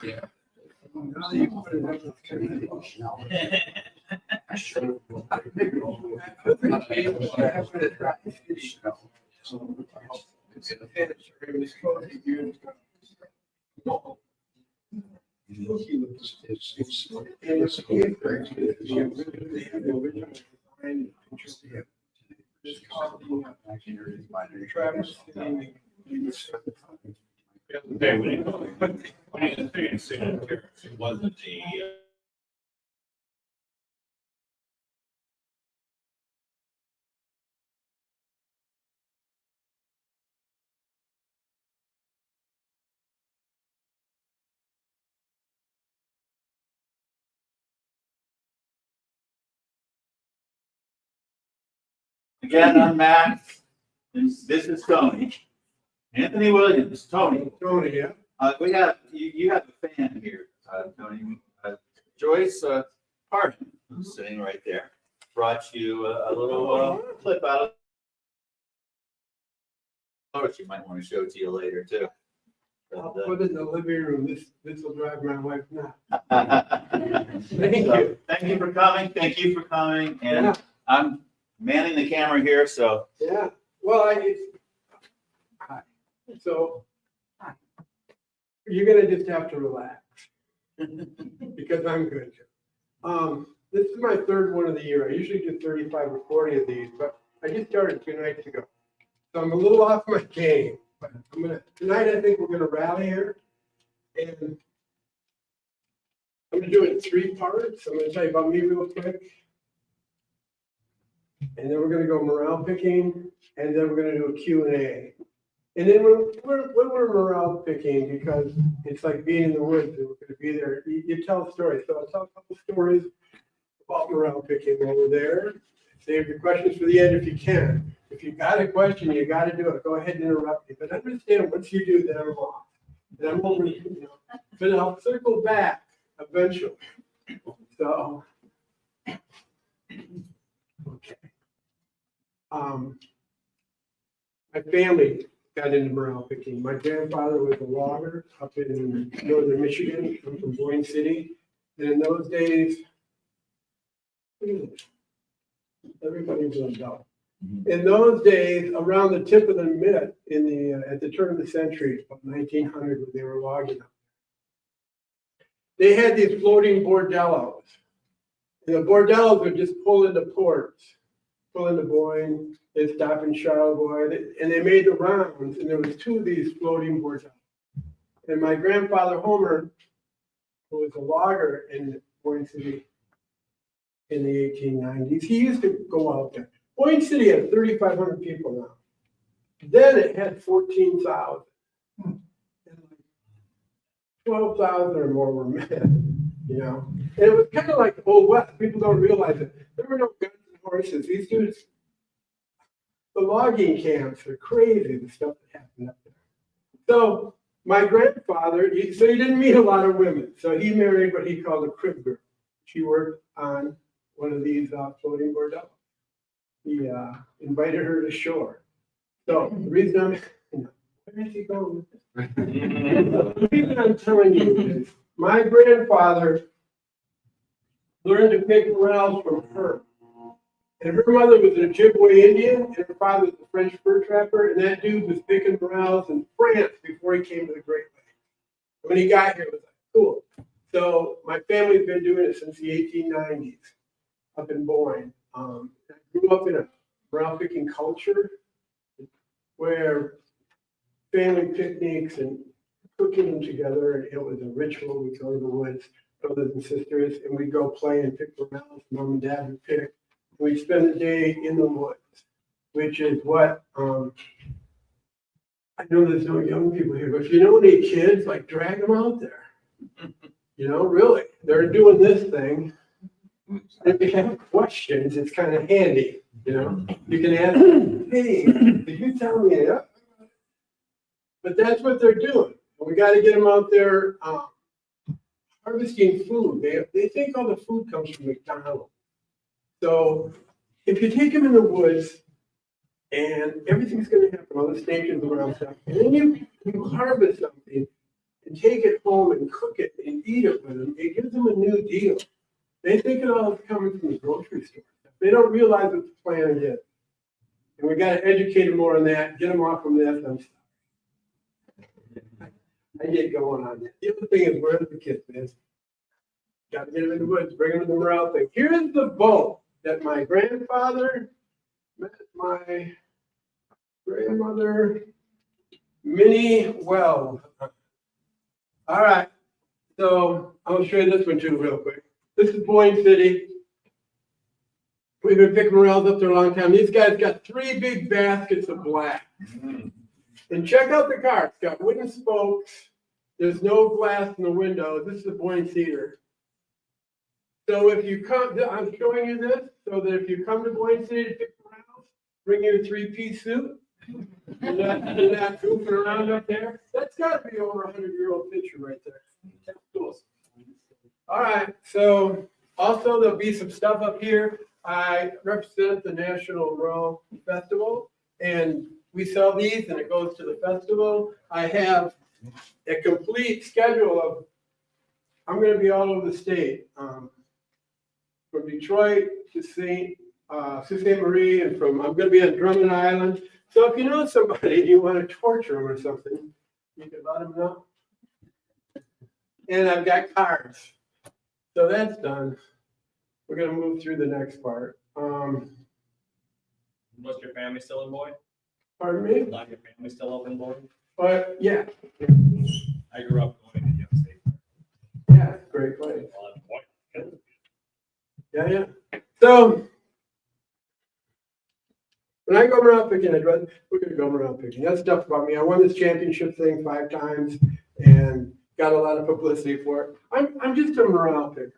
Yeah. Now that you put it up, it's kind Travis. Okay, when you experienced it wasn't the. Again, I'm Matt. This is Tony. Anthony Williams, Tony. Tony, yeah. We have, you have a fan here, Tony. Joyce Hardin, who's sitting right there, brought you a little clip out of. She might want to show it to you later too. I'll put it in the living room. This will drive my wife nuts. Thank you. Thank you for coming. Thank you for coming. And Yeah. I'm manning the camera here, so. Yeah, well, hi. So, you're gonna just have to relax, because I'm going to. This is my third one of the year. I usually do 35 or 40 of these, but I just started 2 nights ago. So I'm a little off my game, but tonight I think we're gonna rally here. And I'm gonna do it in 3 parts. I'm gonna tell you about me real quick. And then we're gonna go morale picking, and then we're gonna do a Q&A. And then when we're morale picking, because it's like being in the woods, and we're gonna be there, you tell stories. So I'll tell a couple stories about morale picking while we're there. Save your questions for the end if you can. If you got a question, you gotta do it. Go ahead and interrupt me. But understand, once you do, then I'm off. And I'm over, but I'll circle back eventually. So, okay. My family got into morale picking. My grandfather was a logger up in northern Michigan. I'm from Boyne City. And in those days, everybody was an adult. In those days, around the tip of the mitt, at the turn of the century, about 1900, when they were logging up, they had these floating bordellos. And the bordellos would just pull into ports, pull into Boyne, they'd stop in Charlevoix, and they made the rounds, and there was 2 of these floating bordellos. And my grandfather Homer, who was a logger in Boyne City in the 1890s, he used to go out there. Boyne City had 3,500 people now. Then it had 14,000. And 12,000 or more were men, And it was kind of like the Old West. People don't realize it. There were no guns and horses. These dudes, the logging camps are crazy, the stuff that happened up there. So my grandfather, so he didn't meet a lot of women. So he married what he called a crib girl. She worked on one of these floating bordellos. He invited her to shore. So the reason where is he going with this? The reason I'm telling you is my grandfather learned to pick morels from her. And her mother was an Ojibwe Indian, and her father was a French fur trapper, and that dude was picking morels in France before he came to the Great Lakes. When he got here, it was like, cool. So my family's been doing it since the 1890s up in Boyne. I grew up in a morel picking culture where family picnics and cooking them together, and it was a ritual. We'd go to the woods, brothers and sisters, and we'd go play and pick morels. Mom and dad would pick. We'd spend the day in the woods, which is what, I know there's no young people here, but if you know any kids, like drag them out there. Really, they're doing this thing. If you have questions, it's kind of handy, You can ask, hey, did you tell me that? But that's what they're doing. We got to get them out there harvesting food. They think all the food comes from McDonald's. So if you take them in the woods, and everything's going to happen, all the stations around stuff, and then you harvest something, and take it home and cook it and eat it with them, it gives them a new deal. They think it all is coming from the grocery store. They don't realize what the planet is. And we got to educate them more on that, get them off from this. I get going on that. The other thing is, where are the kids, man? Got to get them in the woods, bring them to the Morel thing. Here's the boat that my grandfather met my grandmother, Minnie Wells. All right, so I'll show you this one too real quick. This is Boyne City. We've been picking morels up there a long time. These guys got 3 big baskets of black. And check out the car. It's got wooden spokes. There's no glass in the window. This is a Boyne Cedar. So if you come, I'm showing you this so that if you come to Boyne City to pick morels, bring your 3-piece suit. And not goofing around up there. That's got to be over 100-year-old picture right there. That's cool. All right, so also there'll be some stuff up here. I represent the National Morel Festival, and we sell these, and it goes to the festival. I have a complete schedule of, I'm going to be all over the state, from Detroit to Sault Ste. Marie, and I'm going to be on Drummond Island. So if you know somebody and you want to torture them or something, you can let them know. And I've got cards. So that's done. We're going to move through the next part. Was your family still in Boyne? Pardon me? Not your family still up in Boyne? But yeah. I grew up going to Young State. Yeah, great place. Yeah. So when I go morel picking, we're going to go morel picking. That's stuff about me. I won this championship thing 5 times and got a lot of publicity for it. I'm just a morel picker,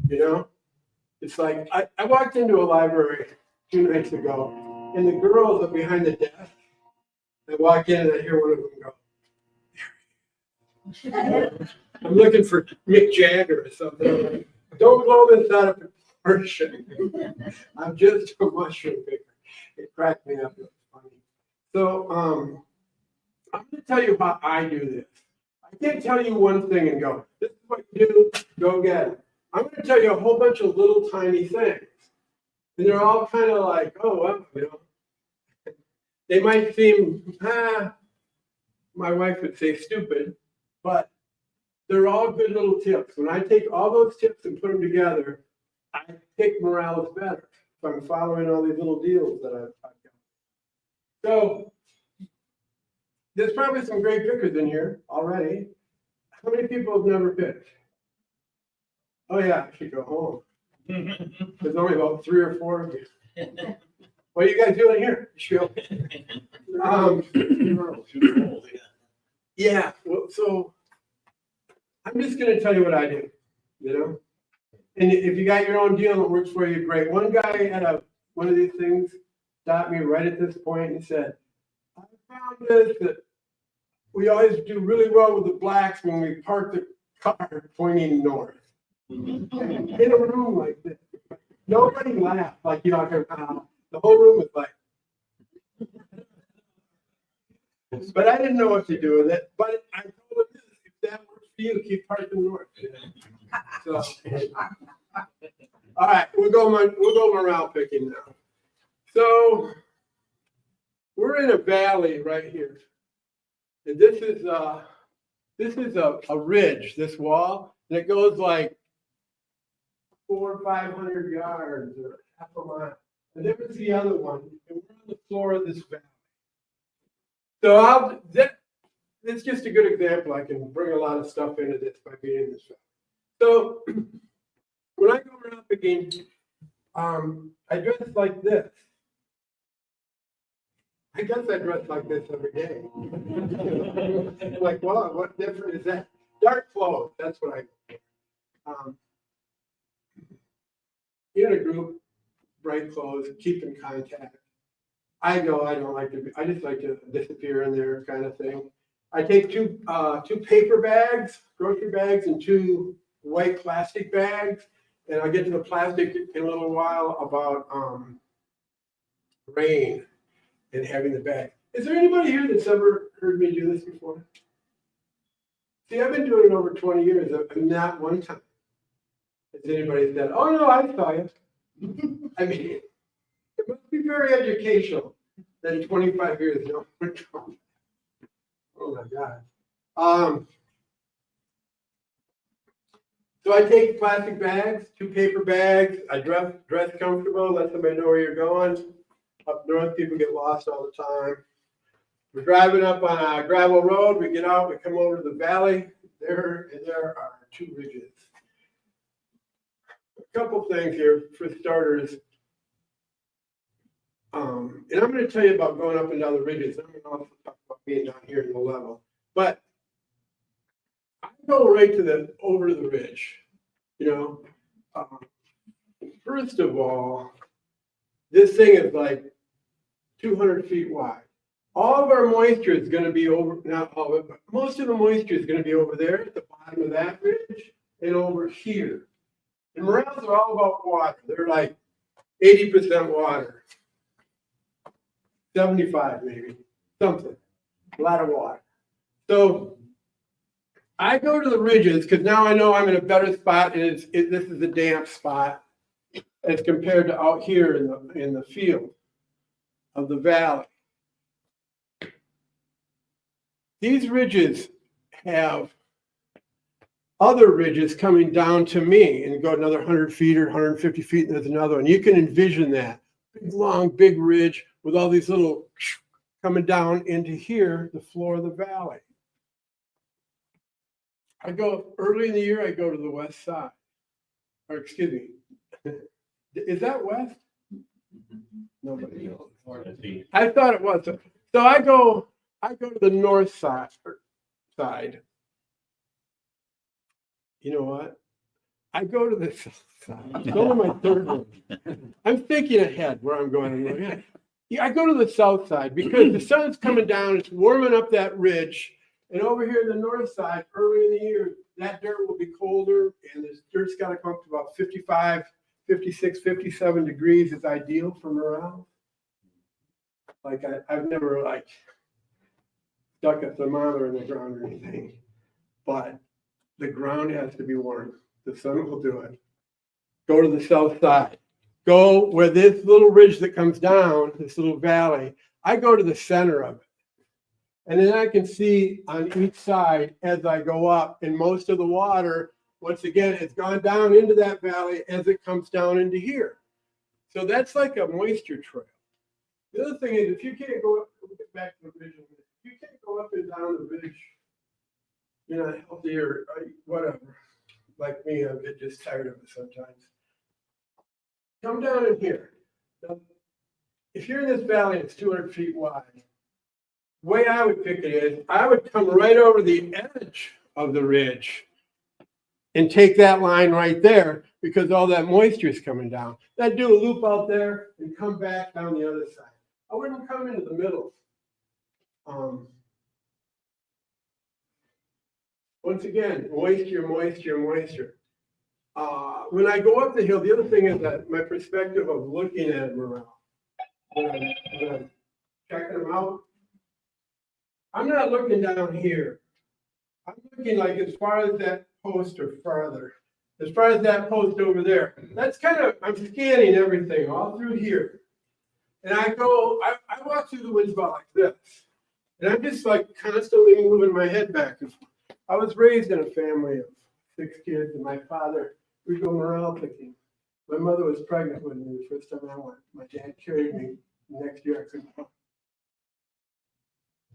you know? It's like, I walked into a library 2 nights ago, and the girls are behind the desk. I walk in and I hear one of them go, I'm looking for Mick Jagger or something. I'm like, don't blow this out of proportion. I'm just a mushroom picker. It cracked me up. It was funny. So I'm going to tell you how I do this. I can't tell you one thing and go, this is what you do, go get it. I'm going to tell you a whole bunch of little tiny things. And they're all kind of like, oh, well, you know. They might seem, my wife would say stupid, but they're all good little tips. When I take all those tips and put them together, I pick morels better if I'm following all these little deals that I've got. So there's probably some great pickers in here already. How many people have never picked? Oh yeah, I should go home. There's only about 3 or 4 of you. What are you guys doing here? Yeah, well, so I'm just going to tell you what I do, you know? And if you got your own deal that works for you, great. One guy at one of these things stopped me right at this point and said, I found this, that we always do really well with the blacks when we park the car pointing north. In a room like this. Nobody laughed like, you know, the whole room was like, but I didn't know what to do with it. But I told him, if that works for you, keep parking north. So, all right, we'll go morel picking now. So we're in a valley right here, and this is a ridge. This wall, and it goes like 400 or 500 yards or half a mile. And there was the other one, and we're on the floor of this valley. So it's just a good example. I can bring a lot of stuff into this by being in this valley. So when I go around picking, I dress like this. I guess I dress like this every day. Like, well, what different is that? Dark clothes, that's what I in a group, bright clothes, keep in contact. I know I don't like to I just like to disappear in there kind of thing. I take two paper bags, grocery bags, and 2 white plastic bags. And I'll get to the plastic in a little while about rain and having the bag. Is there anybody here that's ever heard me do this before? See, I've been doing it over 20 years, and not one time has anybody said, "Oh no, I saw you." I mean, it must be very educational. Then 25 years, no. Oh my God. So I take plastic bags, 2 paper bags. I dress comfortable, let somebody know where you're going. Up north, people get lost all the time. We're driving up on a gravel road. We get out, we come over to the valley. There are 2 ridges. A couple things here for starters. And I'm going to tell you about going up and down the ridges. I'm going to also talk about being down here in the level. But I go right over to the ridge. You know, first of all, this thing is like 200 feet wide. All of our moisture is going to be over, not all of it, but most of the moisture is going to be over there at the bottom of that ridge and over here. And Morels are all about water. They're like 80% water. 75 maybe, something, a lot of water. So I go to the ridges because now I know I'm in a better spot, and this is a damp spot as compared to out here in the field of the valley. These ridges have other ridges coming down to me and go another 100 feet or 150 feet, and there's another one. You can envision that. Big, long, big ridge with all these little coming down into here, the floor of the valley. I go early in the year, I go to the west side. Or excuse me, is that west? Nobody knows. I thought it was. So I go to the north side. You know what? I go to the south side. I'm going to my third one. I'm thinking ahead where I'm going. Yeah, I go to the south side because the sun's coming down. It's warming up that ridge. And over here in the north side, early in the year, that dirt will be colder, and this dirt's got to come up to about 55, 56, 57 degrees is ideal for morale. Like I've never stuck a thermometer in the ground or anything, but the ground has to be warm. The sun will do it. Go to the south side. Go where this little ridge that comes down, this little valley, I go to the center of it. And then I can see on each side as I go up, and most of the water, once again, has gone down into that valley as it comes down into here. So that's like a moisture trail. The other thing is, if you can't go up, we'll get back to the ridge. If you can't go up and down the ridge, you're not healthy or whatever. Like me, I get just tired of it sometimes. Come down in here. Now, if you're in this valley, it's 200 feet wide. The way I would pick it is, I would come right over the edge of the ridge and take that line right there because all that moisture is coming down. Then do a loop out there and come back down the other side. I wouldn't come into the middle. Once again, moisture. When I go up the hill, the other thing is that my perspective of looking at Morel, when I'm checking them out, I'm not looking down here. I'm looking like as far as that post or farther. As far as that post over there. That's kind of, I'm scanning everything all through here. And I walk through the woods about like this. And I'm just like constantly moving my head back and forth. I was raised in a family of 6 kids, and my father, we'd go morel picking. My mother was pregnant with me the first time I went. My dad carried me. The next year I couldn't walk.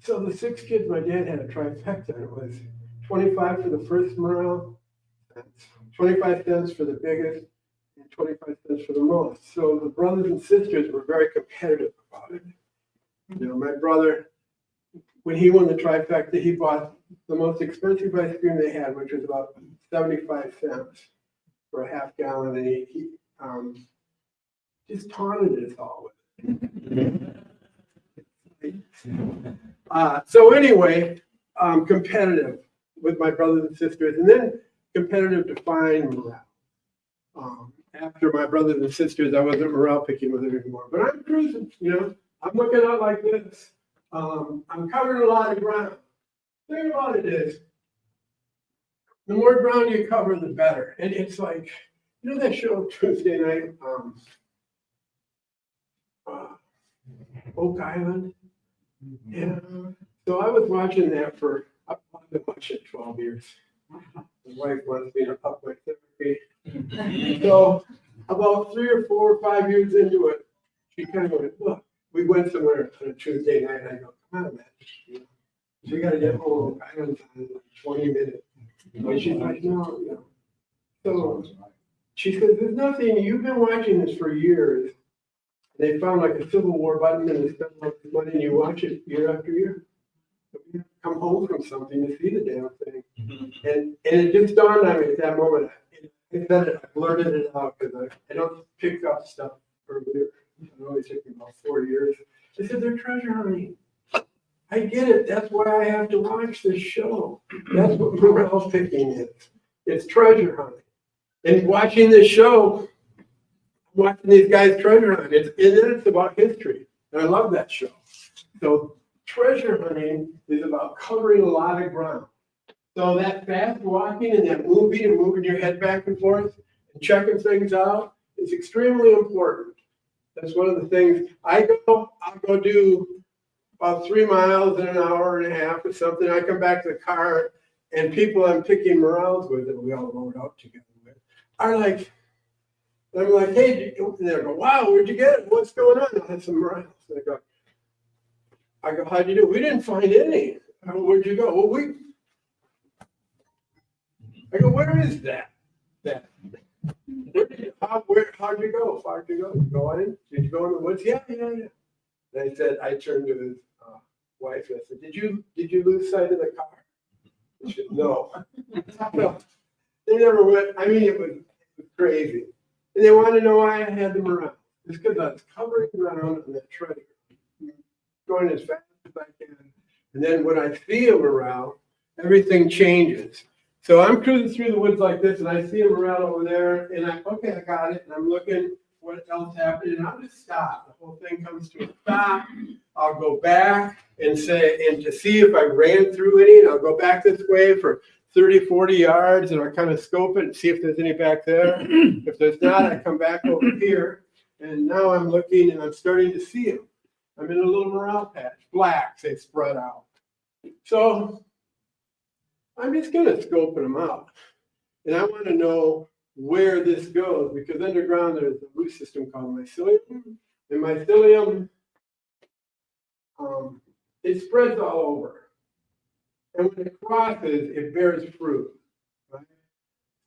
So the 6 kids, my dad had a trifecta. It was 25 for the first morel, 25 cents for the biggest, and 25 cents for the most. So the brothers and sisters were very competitive about it. You know, my brother, when he won the trifecta, he bought the most expensive ice cream they had, which was about 75 cents for a half gallon, and he just taunted us all with it. So anyway, competitive with my brothers and sisters, and then competitive to find morel. After my brothers and sisters, I wasn't morel picking with it anymore, but I'm cruising, you know, I'm looking out like this. I'm covering a lot of ground. The thing about it is, the more ground you cover, the better. And it's like, you know that show Tuesday night, Oak Island? Yeah. So I was watching that I've been watching it 12 years. My wife wants me to up my therapy. So about 3 or 4 or 5 years into it, she kind of went, look, we went somewhere on a Tuesday night. I go, come on, man. We got to get home. I don't know, in like 20 minutes. And she's like, no. So she says, there's nothing, you've been watching this for years. They found like a Civil War button and they spent like money and you watch it year after year. You come home from something to see the damn thing. And it just dawned on me at that moment. I said it, I blurted it out because I don't pick up stuff earlier. It only took me about 4 years. I said, they're treasure hunting. I get it. That's why I have to watch this show. That's what Morel picking is. It's treasure hunting. And watching this show, watching these guys treasure hunt, and then it's about history. And I love that show. So treasure hunting is about covering a lot of ground. So that fast walking and that moving and moving your head back and forth and checking things out is extremely important. That's one of the things I'll go do about 3 miles in an hour and a half or something. I come back to the car and people I'm picking morels with that we all rode out together with are like, I'm like, hey, and they go, wow, where'd you get it? What's going on? I had some morels. I go, how'd you do? We didn't find any. I go, where'd you go? Well, I go, where is that? How'd you go? Far did you go? Did you go in the woods? Yeah. And I turned to his wife and I said, did you lose sight of the car? She said, no. No. They never went. I mean, it was crazy. And they wanted to know why I had them around. It's because I was covering around on that treasure, going as fast as I can. And then when I see a morel, everything changes. So I'm cruising through the woods like this, and I see a morel over there, and I got it, and I'm looking what else happened, and I'll just stop. The whole thing comes to a stop. I'll go back and to see if I ran through any, and I'll go back this way for 30, 40 yards, and I'll kind of scope it and see if there's any back there. If there's not, I come back over here, and now I'm looking, and I'm starting to see them. I'm in a little morel patch, blacks, they spread out. So I'm just going to scope them out. And I want to know where this goes, because underground there's a root system called mycelium. And mycelium, it spreads all over. And when it crosses, it bears fruit. Right?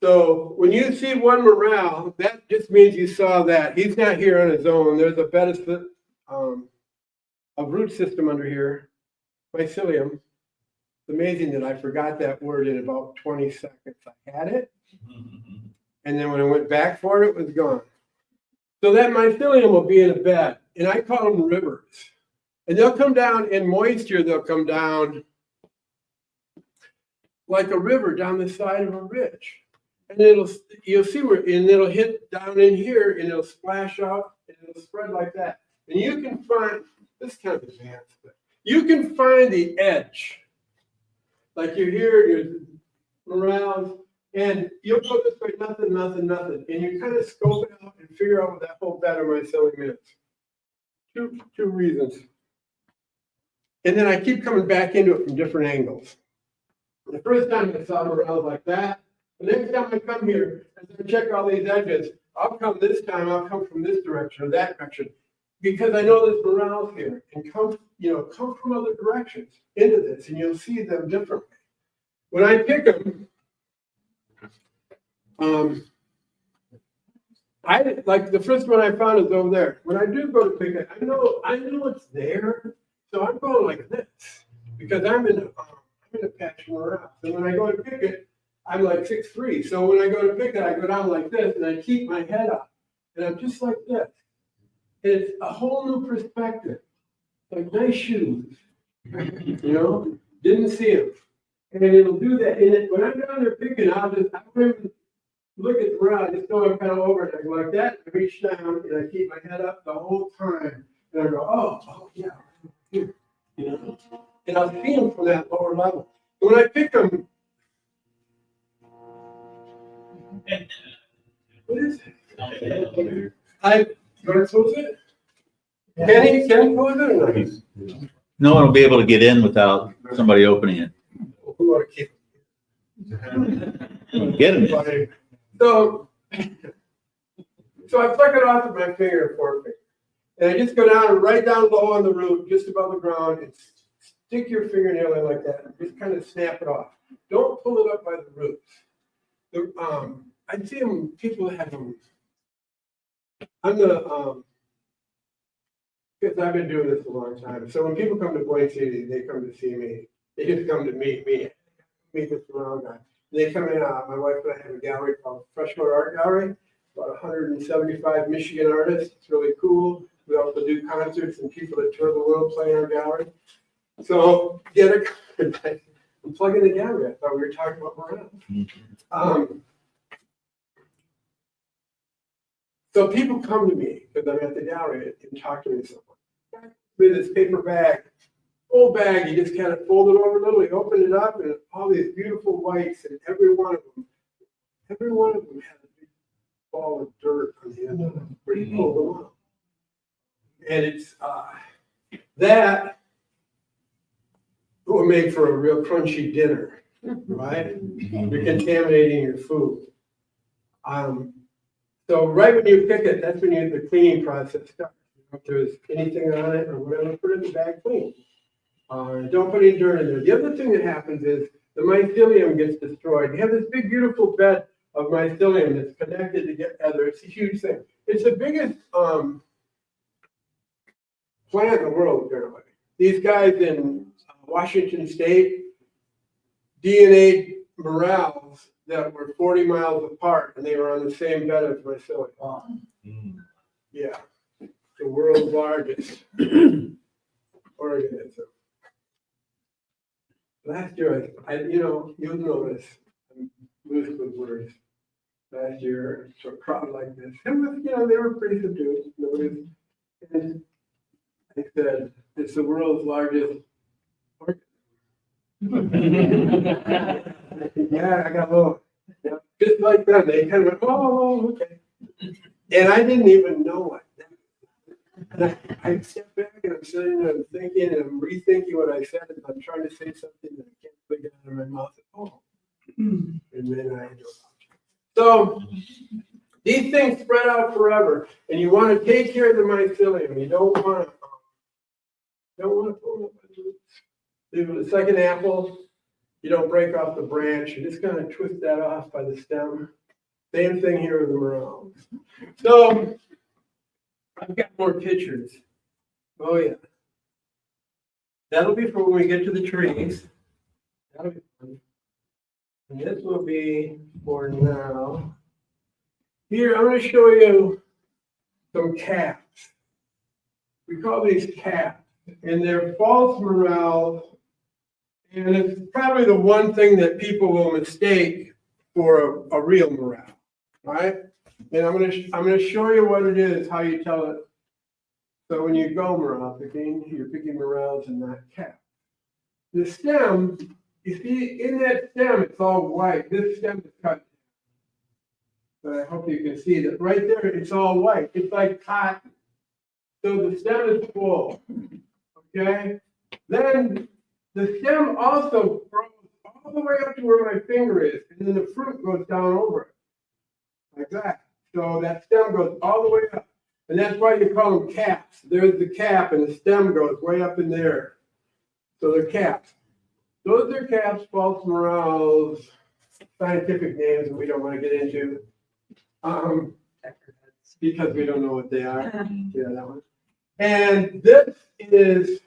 So when you see one morel, that just means you saw that. He's not here on his own. There's a bed of root system under here, mycelium. It's amazing that I forgot that word in about 20 seconds. I had it, and then when I went back for it, it was gone. So that mycelium will be in a bed, and I call them rivers. And they'll come down in moisture, they'll come down like a river down the side of a ridge. And you'll see and it'll hit down in here, and it'll splash out, and it'll spread like that. And you can find, this is kind of advanced, but you can find the edge. Like you're here, you're morels, and you'll go this way, nothing. And you kind of scope it out and figure out what that whole bed of mycelium is. Two reasons. And then I keep coming back into it from different angles. The first time I saw morels like that, the next time I come here, as I check all these edges, I'll come from this direction or that direction, because I know there's morels here, and come from other directions into this, and you'll see them differently. When I pick them, I like the first one I found is over there. When I do go to pick it, I know it's there, so I'm going like this because I'm in a patch of morels. And when I go to pick it, I'm like 6'3". So when I go to pick it, I go down like this, and I keep my head up, and I'm just like this. It's a whole new perspective. Like nice shoes, didn't see them. And it'll do that. And when I'm down there picking, I don't even look at the morel. I just know I'm kind of over it. I go like that, I reach down, and I keep my head up the whole time. And I go, oh yeah, here, And I'll see them from that lower level. And when I pick them, What is it? I, gonna close it? Can you close it or not? No one will be able to get in without somebody opening it. We wanna keep Get in. it. So I pluck it off with my finger and forefinger. And I just go down, right down low on the root, just above the ground, and stick your fingernail in like that, and just kind of snap it off. Don't pull it up by the roots. I see them, people have them. Because I've been doing this a long time. So when people come to Boise City, they come to see me. They just come to meet me, meet this around guy. They come in, my wife and I have a gallery called Freshwater Art Gallery, about 175 Michigan artists. It's really cool. We also do concerts and people that tour the world play in our gallery. So I'm plugging the gallery. I thought we were talking about Morel. So people come to me because I'm at the gallery and talk to me. With this paper bag, full bag, you just kind of fold it over a little, you open it up, and all these beautiful whites, and every one of them has a big ball of dirt on the end of it where you pull them out. And it's that will make for a real crunchy dinner, right? You're contaminating your food. So right when you pick it, that's when the cleaning process starts. If there's anything on it or whatever, put it in the bag clean. Don't put any dirt in there. The other thing that happens is the mycelium gets destroyed. You have this big, beautiful bed of mycelium that's connected together. It's a huge thing. It's the biggest plant in the world, apparently. These guys in Washington State DNA'd morels that were 40 miles apart, and they were on the same bed as mycelium. Wow. Yeah, the world's largest organism. Last year, you'll notice I'm loose with words. Last year, to a crowd like this, and they were pretty subdued. And I said, it's the world's largest yeah, I got a little, just like that. They kind of went, oh, okay. And I didn't even know it. And I stepped back and I'm sitting there and thinking and I'm rethinking what I said and I'm trying to say something that I can't really get out of my mouth. Oh. And then I do. So these things spread out forever, and you want to take care of the mycelium. You don't want to pull it up by the roots. It's like an apple. You don't break off the branch. You just kind of twist that off by the stem. Same thing here with the morel. So I've got more pictures. Oh yeah. That'll be for when we get to the trees. That'll be fun. And this will be for now. Here, I'm going to show you some caps. We call these caps, and they're false morels. And it's probably the one thing that people will mistake for a real morel, right? And I'm gonna show you what it is, how you tell it. So when you go morel picking, you're picking morels in that cap. The stem, you see, in that stem, it's all white. This stem is cut. But I hope you can see that right there, it's all white. It's like cotton. So the stem is full. Okay? Then the stem also grows all the way up to where my finger is, and then the fruit goes down over it, like that. So that stem goes all the way up, and that's why you call them caps. There's the cap, and the stem goes way up in there. So they're caps. Those are caps, false morels, scientific names that we don't want to get into, because we don't know what they are. Yeah, that one. And this is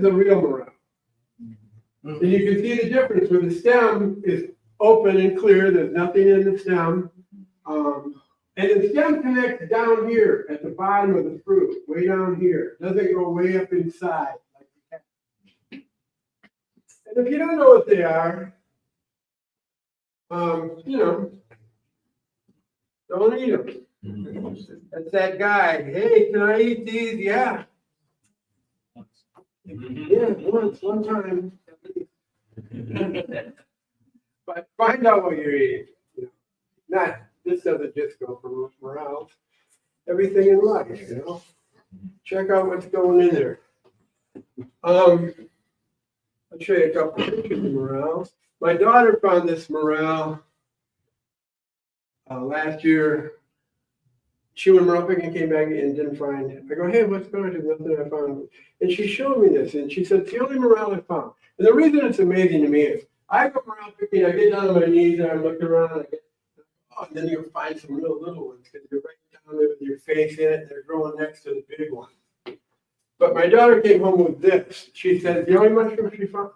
a real morel. And you can see the difference where the stem is open and clear. There's nothing in the stem. And the stem connects down here at the bottom of the fruit, way down here. It doesn't go way up inside. Like that. And if you don't know what they are, don't eat them. That's that guy. Hey, can I eat these? Yeah. Yeah, one time. But find out what you're eating. You know? This doesn't just go for morale. Everything in life, you know. Check out what's going in there. I'll show you a couple pictures of morels. My daughter found this morel last year. She went up and came back and didn't find it. I go, hey, what's going on? There's nothing I found. And she showed me this, and she said, it's the only morel I found. And the reason it's amazing to me is I go morel picking, I get down on my knees, and I'm looking around, and I get, oh, and then you'll find some real little ones, because you're right down there with your face in it, and they're growing next to the big one. But my daughter came home with this. She said, the only mushroom she found?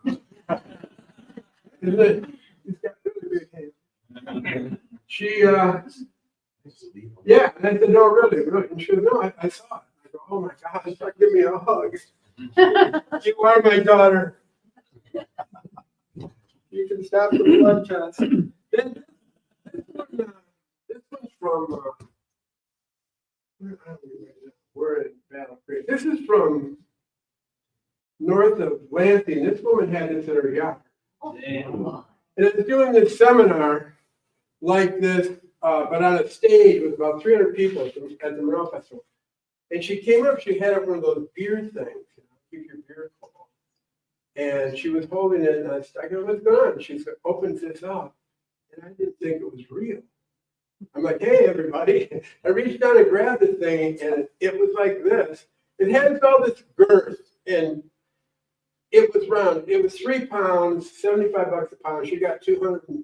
Isn't it? He's got really big hands. She, yeah, and I said, no, really, really. And she said, no, I saw it. I go, oh my gosh, give me a hug. You are my daughter. You can stop the blood test. Then this one's from, we're in Battle Creek. This is from north of Lansing. This woman had this in her yard. Damn. And I was doing this seminar like this, but on a stage with about 300 people at the Morel Festival. And she came up, she had one of those beer things, you know, keep your beer cold. And she was holding it, and I go, what's going on? She opens this up, and I didn't think it was real. I'm like, hey, everybody. I reached down and grabbed the thing, and it was like this. It has all this girth, and it was round. It was 3 pounds, $75 a pound. She got $225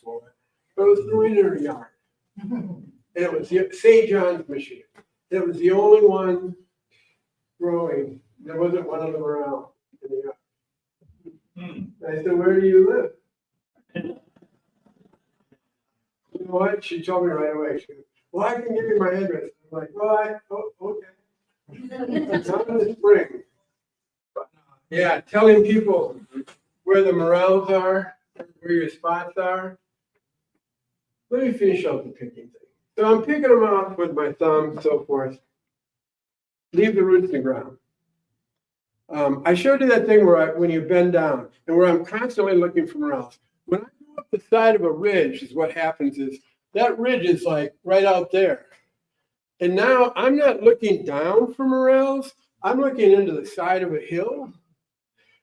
for it. But it was growing in her yard. And it was St. John's, Michigan. It was the only one growing. There wasn't one of them around in the yard. I said, where do you live? You know what? She told me right away. She goes, well, I can give you my address. I'm like, well, okay. It's not in the spring. But, yeah, telling people where the morels are, where your spots are. Let me finish out the picking thing. So I'm picking them off with my thumb, so forth. Leave the roots in the ground. I showed you that thing where when you bend down and where I'm constantly looking for morels. When I go up the side of a ridge, is what happens is that ridge is like right out there. And now I'm not looking down for morels. I'm looking into the side of a hill.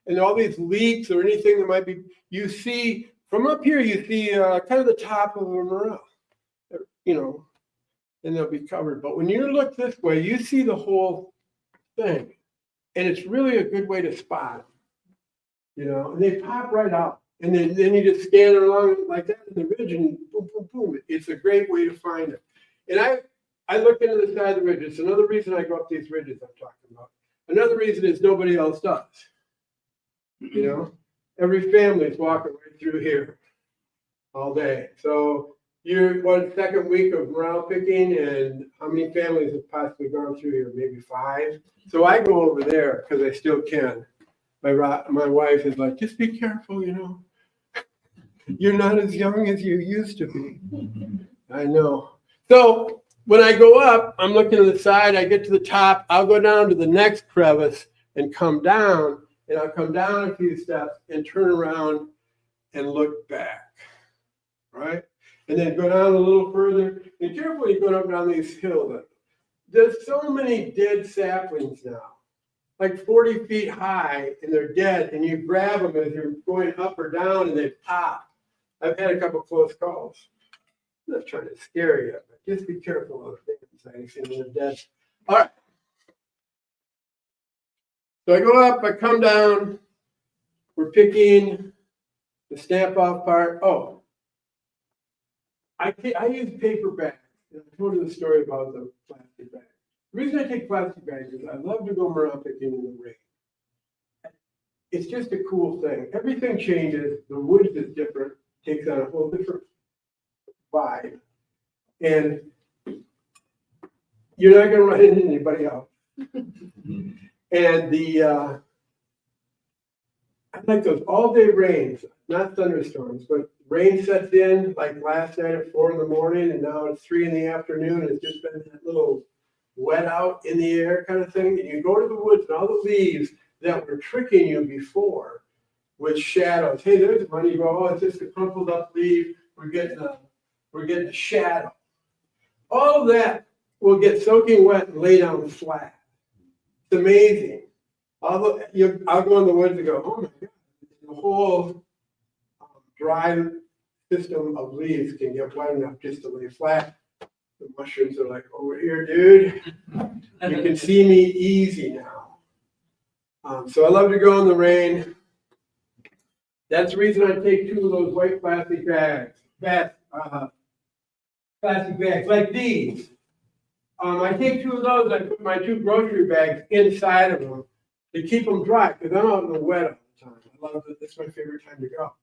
And all these leaks or anything that might be, you see, from up here, you see kind of the top of a morel, you know, and they'll be covered. But when you look this way, you see the whole thing. And it's really a good way to spot, you know, and they pop right out. And then you just scan it along like that in the ridge and boom, boom, boom. It's a great way to find it. And I look into the side of the ridge. It's another reason I go up these ridges I'm talking about. Another reason is nobody else does. You know, every family's walking right through here all day. So you're second week of morel picking, and how many families have possibly gone through here? Maybe 5. So I go over there because I still can. My wife is like, just be careful, you know. You're not as young as you used to be. I know. So when I go up, I'm looking to the side. I get to the top. I'll go down to the next crevice and come down. And I'll come down a few steps and turn around and look back, right? And then go down a little further. Be careful when you go up down these hills. There's so many dead saplings now, like 40 feet high, and they're dead. And you grab them as you're going up or down, and they pop. I've had a couple close calls. I'm not trying to scare you, but just be careful of the things when they're dead. All right. So I go up, I come down, we're picking the stamp off part. Oh, I use paper bags. And I told you the story about the plastic bag. The reason I take plastic bags is I love to go morel picking in the rain. It's just a cool thing. Everything changes. The woods is different, takes on a whole different vibe. And you're not going to run into anybody else. And I like those all-day rains, not thunderstorms, but rain sets in like last night at 4 in the morning, and now it's 3 in the afternoon. It's just been that little wet out in the air kind of thing. And you go to the woods, and all the leaves that were tricking you before with shadows. Hey, there's one. You go, oh, it's just a crumpled up leaf. We're getting a shadow. All of that will get soaking wet and lay down flat. It's amazing. I'll go in the woods and go, oh my God, the whole dry system of leaves can get wet enough just to lay flat. The mushrooms are like, over here, dude. You can see me easy now. So I love to go in the rain. That's the reason I take 2 of those white plastic bags. Plastic bags like these. I take 2 of those. I put my 2 grocery bags inside of them to keep them dry because I'm out in the wet all the time. I love it. It's my favorite time to go.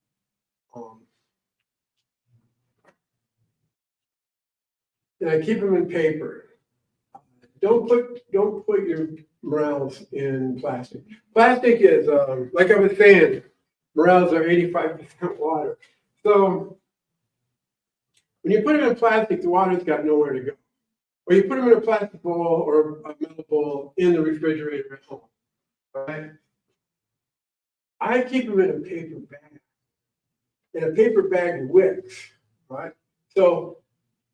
And I keep them in paper. Don't put your morels in plastic. Plastic is like I was saying, morels are 85% water. So when you put them in plastic, the water's got nowhere to go. Or you put them in a plastic bowl or a metal bowl in the refrigerator at home. Right? I keep them in a paper bag. And a paper bag wicks, right? So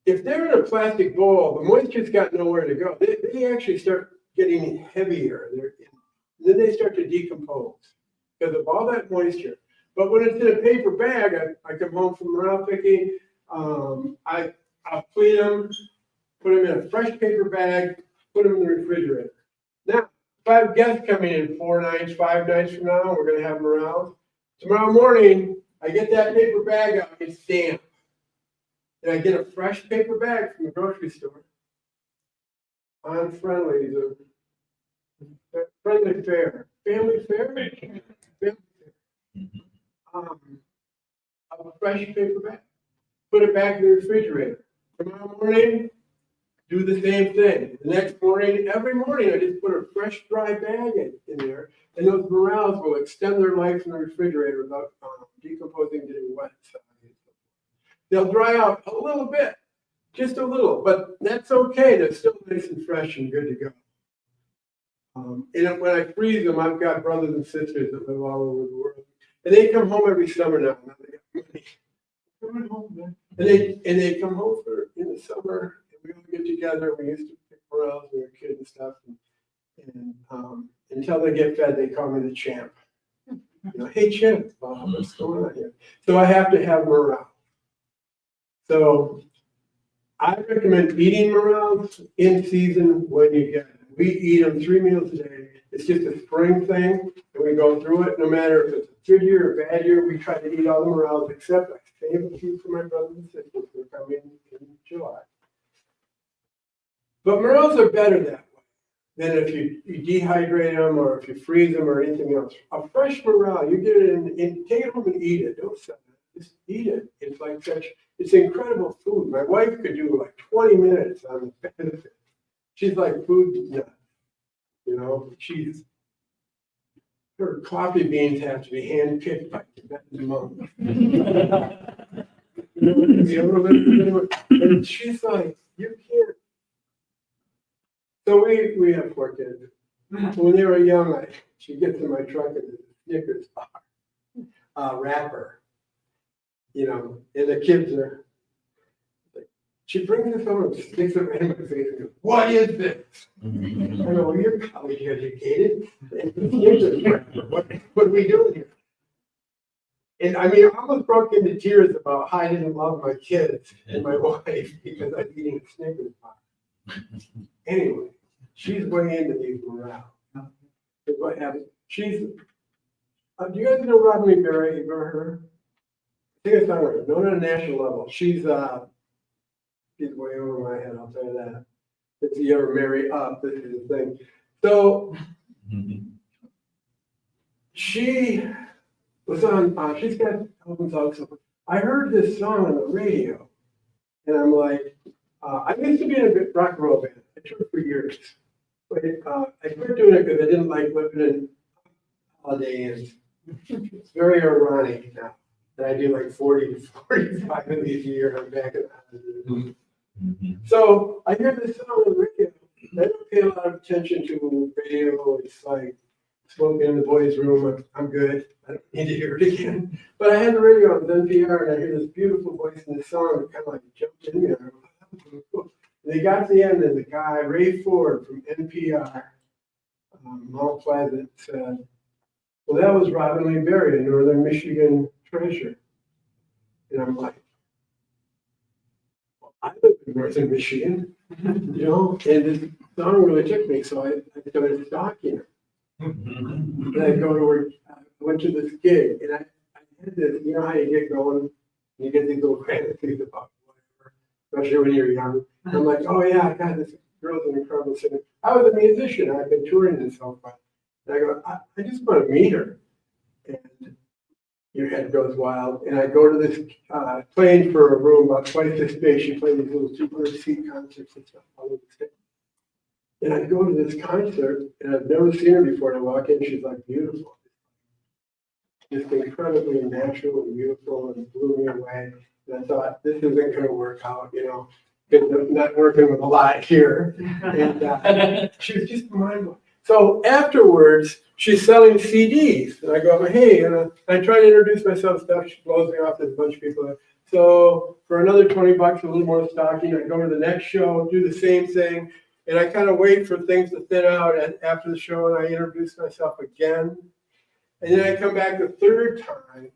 if they're in a plastic bowl, the moisture's got nowhere to go. They actually start getting heavier. Then they start to decompose because of all that moisture. But when it's in a paper bag, I come home from morel picking, I'll clean them, put them in a fresh paper bag, put them in the refrigerator. Now, if I have guests coming in 4 nights, 5 nights from now, we're going to have morels. Tomorrow morning, I get that paper bag out, it's damp. And I get a fresh paper bag from the grocery store. On Friendly's, Friendly Fair. Family Fair? Family Fair. A fresh paper bag. Put it back in the refrigerator. Tomorrow morning, do the same thing. The next morning, every morning, I just put a fresh, dry bag in there, and those morels will extend their life in the refrigerator without decomposing, getting wet. They'll dry out a little bit, just a little, but that's okay. They're still nice and fresh and good to go. And when I freeze them, I've got brothers and sisters that live all over the world, and they come home every summer now. They got money. Coming home, man. And they come home in the summer, and we all get together. We used to pick morels when we were kids and stuff, and until they get fed, they call me the champ. You know, hey champ, what's going on here? So I have to have morel. So I recommend eating morels in season when you get them. We eat them 3 meals a day. It's just a spring thing, and we go through it. No matter if it's a good year or bad year, we try to eat all the morels, except I save a few for my brothers and sisters who are coming in July. But morels are better that way than if you dehydrate them or if you freeze them or anything else. A fresh morel, you get it and take it home and eat it. Don't sell it. Just eat it. It's like it's incredible food. My wife could do like 20 minutes on the benefit. She's like food nut. You know, her coffee beans have to be hand-picked by Tibetan monks. And she's like, you can't. So we have 4 kids. When they were young, she gets in my truck and a Snickers bar, wrapper. You know, and the kids are like, she brings this over and sticks it right in my face and goes, what is this? I go, well, you're college educated. What are we doing here? And I mean, I almost broke into tears about how I didn't love my kids and my wife because I'm eating a Snickers bar. Anyway, she's way into these morale. What happens? Do you guys know Rodney Berry? You ever heard her? I think it's on her. Known at a national level. She's way over my head, I'll tell you that. If you ever marry up, this is the thing. So she was on, she's got albums out. So I heard this song on the radio, and I'm like, I used to be in a rock and roll band. I toured for years. But I quit doing it because I didn't like living in Holiday Inns. It's very ironic now that I do like 40 to 45 of these a year. I'm back in the So I hear this song on the radio. I don't pay a lot of attention to radio. It's like smoking in the boys' room. I'm good. I don't need to hear it again. But I had the radio on NPR, and I hear this beautiful voice in the song that kind of like jumped in me. And I go, "Oh." And they got to the end, and the guy, Ray Ford from NPR, Mount Pleasant, said, well, that was Robin Lee Berry, a Northern Michigan treasure. And I'm like, well, I live in Northern Michigan, you know, and this song really took me, so I started stalking her. And I go to work, I went to this gig, and I had this, you know how you get going, you get these little fantasies about whatever, especially when you're young. I'm like, oh yeah, God, this girl's an incredible singer. I was a musician, I've been touring and so forth. And I go, I just want to meet her. And your head goes wild. And I go to this, playing for a room about twice this big. She played these little 200-seat concerts and stuff all over the state. And I go to this concert, and I've never seen her before. And I walk in, she's like beautiful. Just incredibly natural and beautiful, and blew me away. And I thought, this isn't going to work out, you know, because I'm not working with a lot here. And she was just mind-blowing. So afterwards, she's selling CDs. And I go, hey, and I try to introduce myself, stuff. She blows me off. There's a bunch of people there. So for another $20, a little more stocking, I go to the next show, do the same thing. And I kind of wait for things to thin out after the show, and I introduce myself again. And then I come back the third time,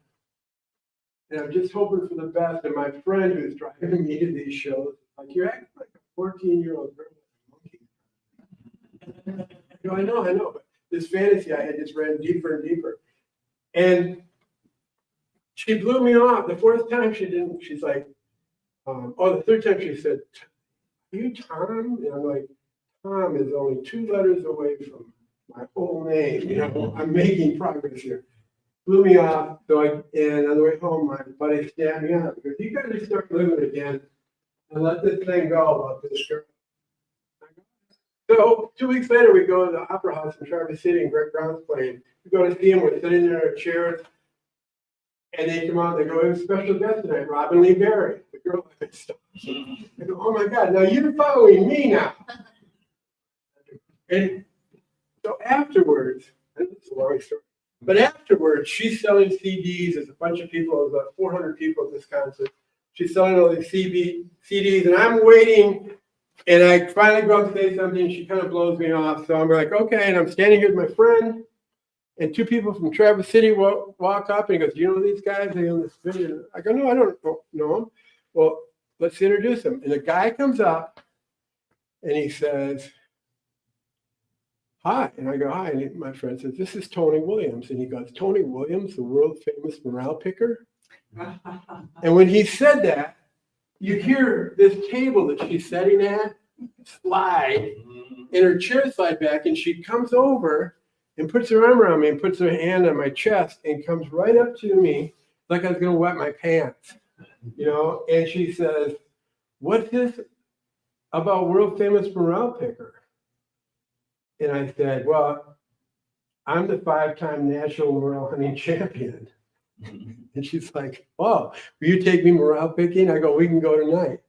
and I'm just hoping for the best. And my friend who's driving me to these shows, like, you're acting like a 14-year-old girl with a monkey. I know, but this fantasy I had just ran deeper and deeper. And she blew me off. The fourth time she didn't, she's like, the third time she said, are you Tom? And I'm like, Tom is only 2 letters away from my whole name. You know, I'm making progress here. Blew me off. And on the way home, my buddy stabbed me up. He goes, you got to start living again and let this thing go about this girl. So 2 weeks later, we go to the Opera House in Traverse City, and Greg Brown's playing. We go to see him. We're sitting there in our chairs, and they come out. They go, "We have a special guest tonight, Robin Lee Berry." The girl like stuff. I go, "Oh my God! Now you're following me now." And so afterwards, and this is a long story, but afterwards, she's selling CDs. There's a bunch of people. There's about 400 people at this concert. She's selling all these CDs, and I'm waiting. And I finally go up to say something, she kind of blows me off. So I'm like, okay, and I'm standing here with my friend, and 2 people from Traverse City walk up, and he goes, do you know these guys? They own this video. I go, no, I don't know them. Well, let's introduce them. And the guy comes up, and he says, hi. And I go, hi. And my friend says, this is Tony Williams. And he goes, Tony Williams, the world famous morale picker? And when he said that, you hear this table that she's sitting at slide, and her chair slide back, and she comes over and puts her arm around me and puts her hand on my chest and comes right up to me like I was going to wet my pants, you know, and she says, what's this about world famous morale picker? And I said, well, I'm the 5-time national morale hunting champion. And she's like, oh, will you take me morale picking? I go, we can go tonight.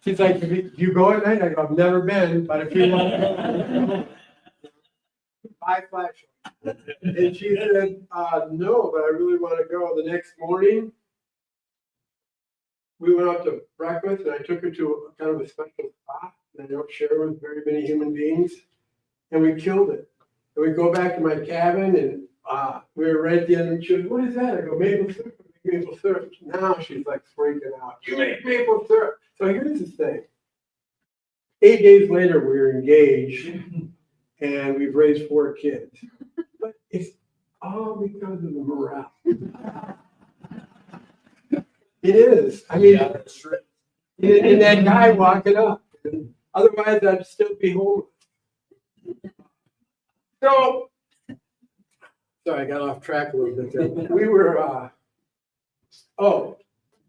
She's like, do you go at night? I go, I've never been, but if you want. 5 flash. And she said, no, but I really want to go. The next morning, we went out to breakfast, and I took her to kind of a special spot that I don't share with very many human beings, and we killed it. And we go back to my cabin, and we were right at the end, and she goes, what is that? I go, maple syrup. Maple syrup. Now she's like freaking out. You make maple syrup. So here's the thing. 8 days later, we were engaged, and we've raised 4 kids. But it's all because of the morale. It is. I mean, and that guy walking up. Otherwise, I'd still be homeless. So, sorry, I got off track a little bit there. We were,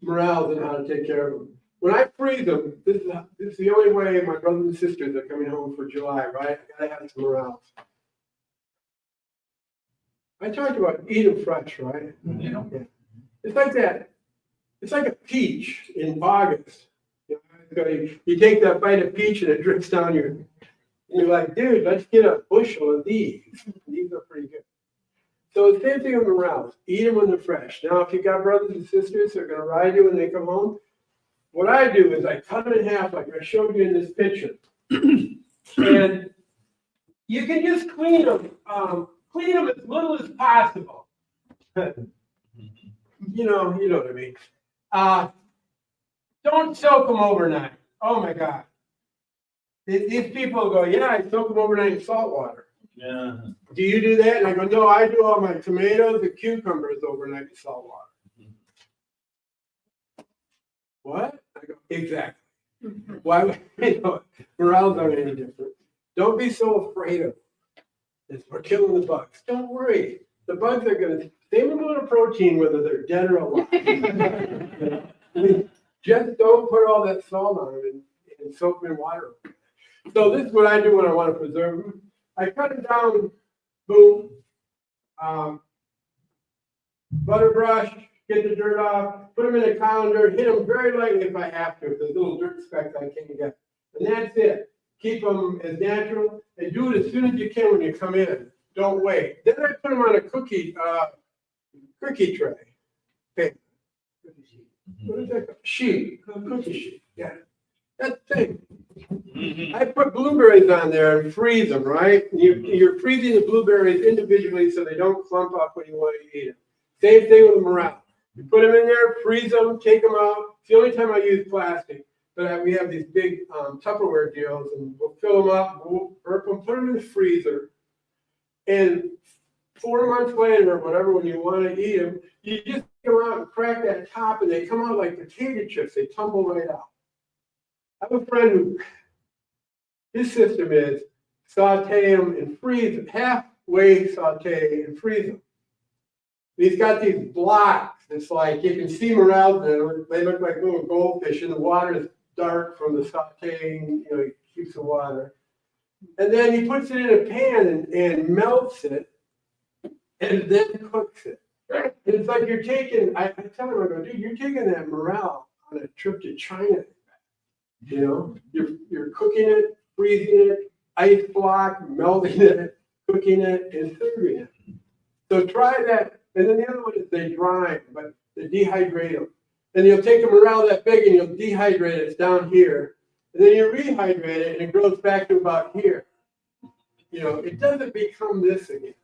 morale and how to take care of them. When I freeze them, this is the only way my brothers and sisters are coming home for July, right? I gotta have some morale. I talked about eat them fresh, right? Yeah. It's like that. It's like a peach in August. You take that bite of peach and it drips down your And you're like, dude, let's get a bushel of these. These are pretty good. So the same thing with morels. Eat them when they're fresh. Now, if you got brothers and sisters that are going to ride you when they come home, what I do is I cut them in half like I showed you in this picture. And you can just clean them as little as possible. You know what I mean. Don't soak them overnight. Oh my God. These people go, yeah, I soak them overnight in salt water. Yeah. Do you do that? And I go, no, I do all my tomatoes and cucumbers overnight in salt water. What? I go, exactly. Why would morels aren't any different. Don't be so afraid of it. We're killing the bugs. Don't worry. The bugs are going to, same amount of protein whether they're dead or alive. Just don't put all that salt on them and soak them in water. So this is what I do when I want to preserve them. I cut them down, boom, butter brush, get the dirt off, put them in a colander, hit them very lightly if I have to, if there's little dirt specks I can't get. And that's it. Keep them as natural and do it as soon as you can when you come in. Don't wait. Then I put them on a cookie tray. Okay. What is that? Sheet. Cookie sheet. Yeah. That thing. I put blueberries on there and freeze them, right? You're freezing the blueberries individually so they don't clump up when you want to eat them. Same thing with the morel. You put them in there, freeze them, take them out. It's the only time I use plastic. But we have these big Tupperware deals, and we'll fill them up, we'll burp them, put them in the freezer. And 4 months later, or whatever, when you want to eat them, you just go out and crack that top, and they come out like potato chips. They tumble right out. I have a friend who, his system is saute them and freeze them, halfway saute and freeze them. He's got these blocks. It's like you can see morels there. They look like little goldfish, and the water is dark from the sauteing. He keeps the water. And then he puts it in a pan and melts it, and then cooks it. And it's like you're taking. I tell him, I go, dude, you're taking that morel on a trip to China. You're cooking it, freezing it, ice block, melting it, cooking it, and serving it. So try that. And then the other one is they dry them, but they dehydrate them. And you'll take a morel that big and you'll dehydrate it. It's down here. And then you rehydrate it and it grows back to about here. It doesn't become this again.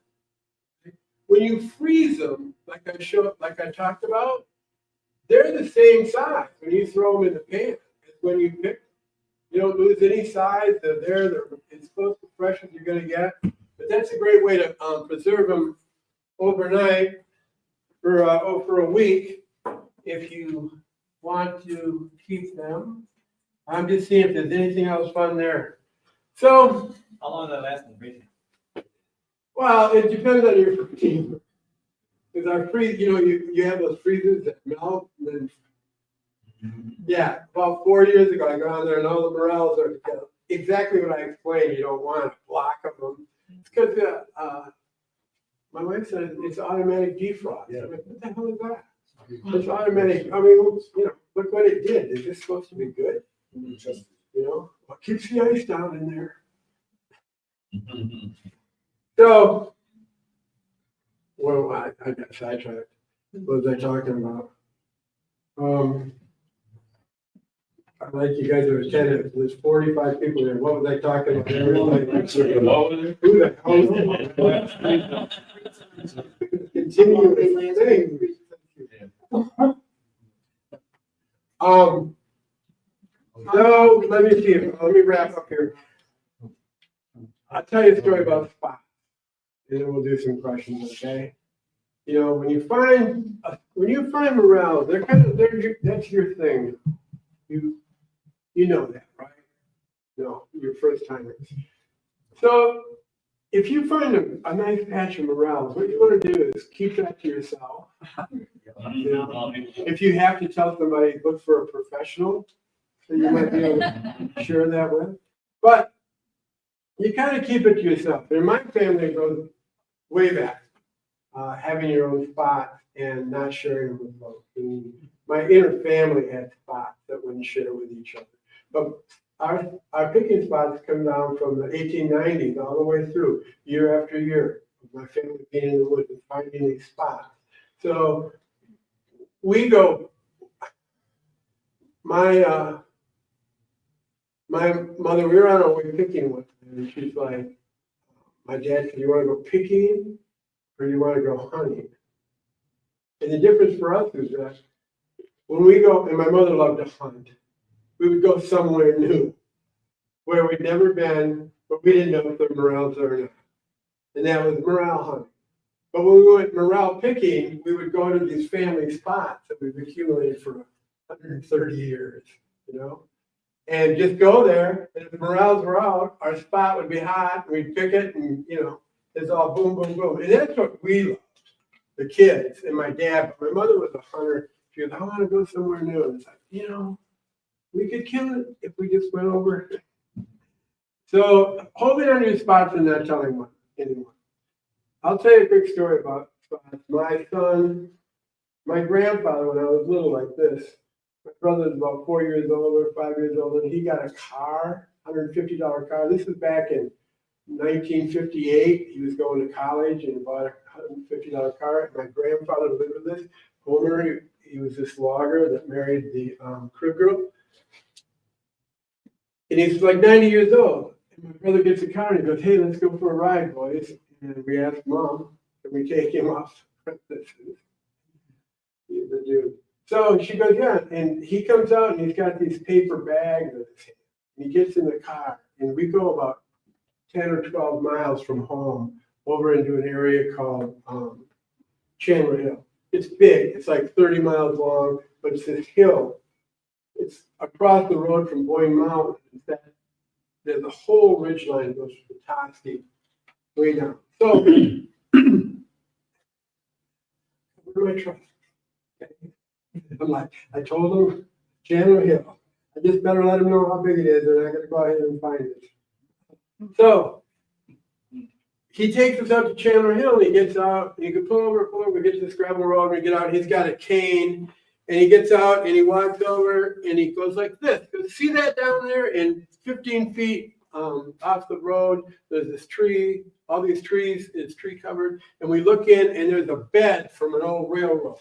When you freeze them, like I talked about, they're the same size when you throw them in the pan as when you pick them. You don't lose any size. They're there. They're as close to fresh as you're going to get. But that's a great way to preserve them overnight for a week if you want to keep them. I'm just seeing if there's anything else fun there. So, how long does that last in freezing? Well, it depends on your routine. Because our freeze, you have those freezers that melt, and then, yeah, about 4 years ago, I got on there and all the morels are exactly what I explained. You don't want a block of them. It's because my wife said it's automatic defrost. Yeah. I'm like, what the hell is that? It's automatic. I mean, look what it did. Is this supposed to be good? What keeps the ice down in there? So, well, I got sidetracked. What was I talking about? I like you guys are attentive. There's 45 people here. What was I talking about? Who the hell? Continue the thing. So let me see. Let me wrap up here. I'll tell you a story about spots, and then we'll do some questions. Okay? When you find morels, that's your thing. You know that, right? No, you're first timers. So if you find a nice patch of morels, what you want to do is keep that to yourself. If you have to tell somebody, look for a professional that you might be able to share that with. But you kind of keep it to yourself. In my family, it goes way back, having your own spot and not sharing them with folks. And my inner family had spots that wouldn't share with each other. But our picking spots come down from the 1890s all the way through, year after year. My family being in the woods and finding these spots. So we go, my mother, we were on our way picking one time, and she's like, my dad said, you want to go picking or you want to go hunting? And the difference for us is that when we go, and my mother loved to hunt, we would go somewhere new where we'd never been, but we didn't know if there were morels or not. And that was morel hunting. But when we went morel picking, we would go to these family spots that we've accumulated for 130 years, you know? And just go there, and if the morels were out, our spot would be hot, and we'd pick it, and, you know, it's all boom, boom, boom. And that's what we loved, the kids and my dad. But my mother was a hunter. She goes, I want to go somewhere new. And it's like, you know, we could kill it if we just went over. So holding on to your spots and not telling anyone. I'll tell you a quick story about spots. My grandfather, when I was little like this, my brother was about 4 years old or 5 years old, and he got a car, $150 car. This is back in 1958. He was going to college and bought a $150 car. My grandfather lived with this. Homer, he was this logger that married the crib girl. And he's like 90 years old. And my brother gets a car and he goes, hey, let's go for a ride, boys. And we asked Mom, can we take him off? He's the dude. So she goes, yeah. And he comes out and he's got these paper bags in his hand. And he gets in the car and we go about 10 or 12 miles from home over into an area called Chandler Hill. It's big. It's like 30 miles long, but it's this hill. It's across the road from Boyne Mountain. There's a whole ridge line that goes from Petoskey way down. So, where do I trust? Okay. I'm like, I told him Chandler Hill. I just better let him know how big it is, and I got to go ahead and find it. So he takes us out to Chandler Hill, and he gets out, and you can pull over, we get to this gravel road, and we get out, he's got a cane, and he gets out, and he walks over, and he goes like this. Goes, see that down there? And 15 feet off the road, there's this tree, all these trees, it's tree covered, and we look in, and there's a bed from an old railroad.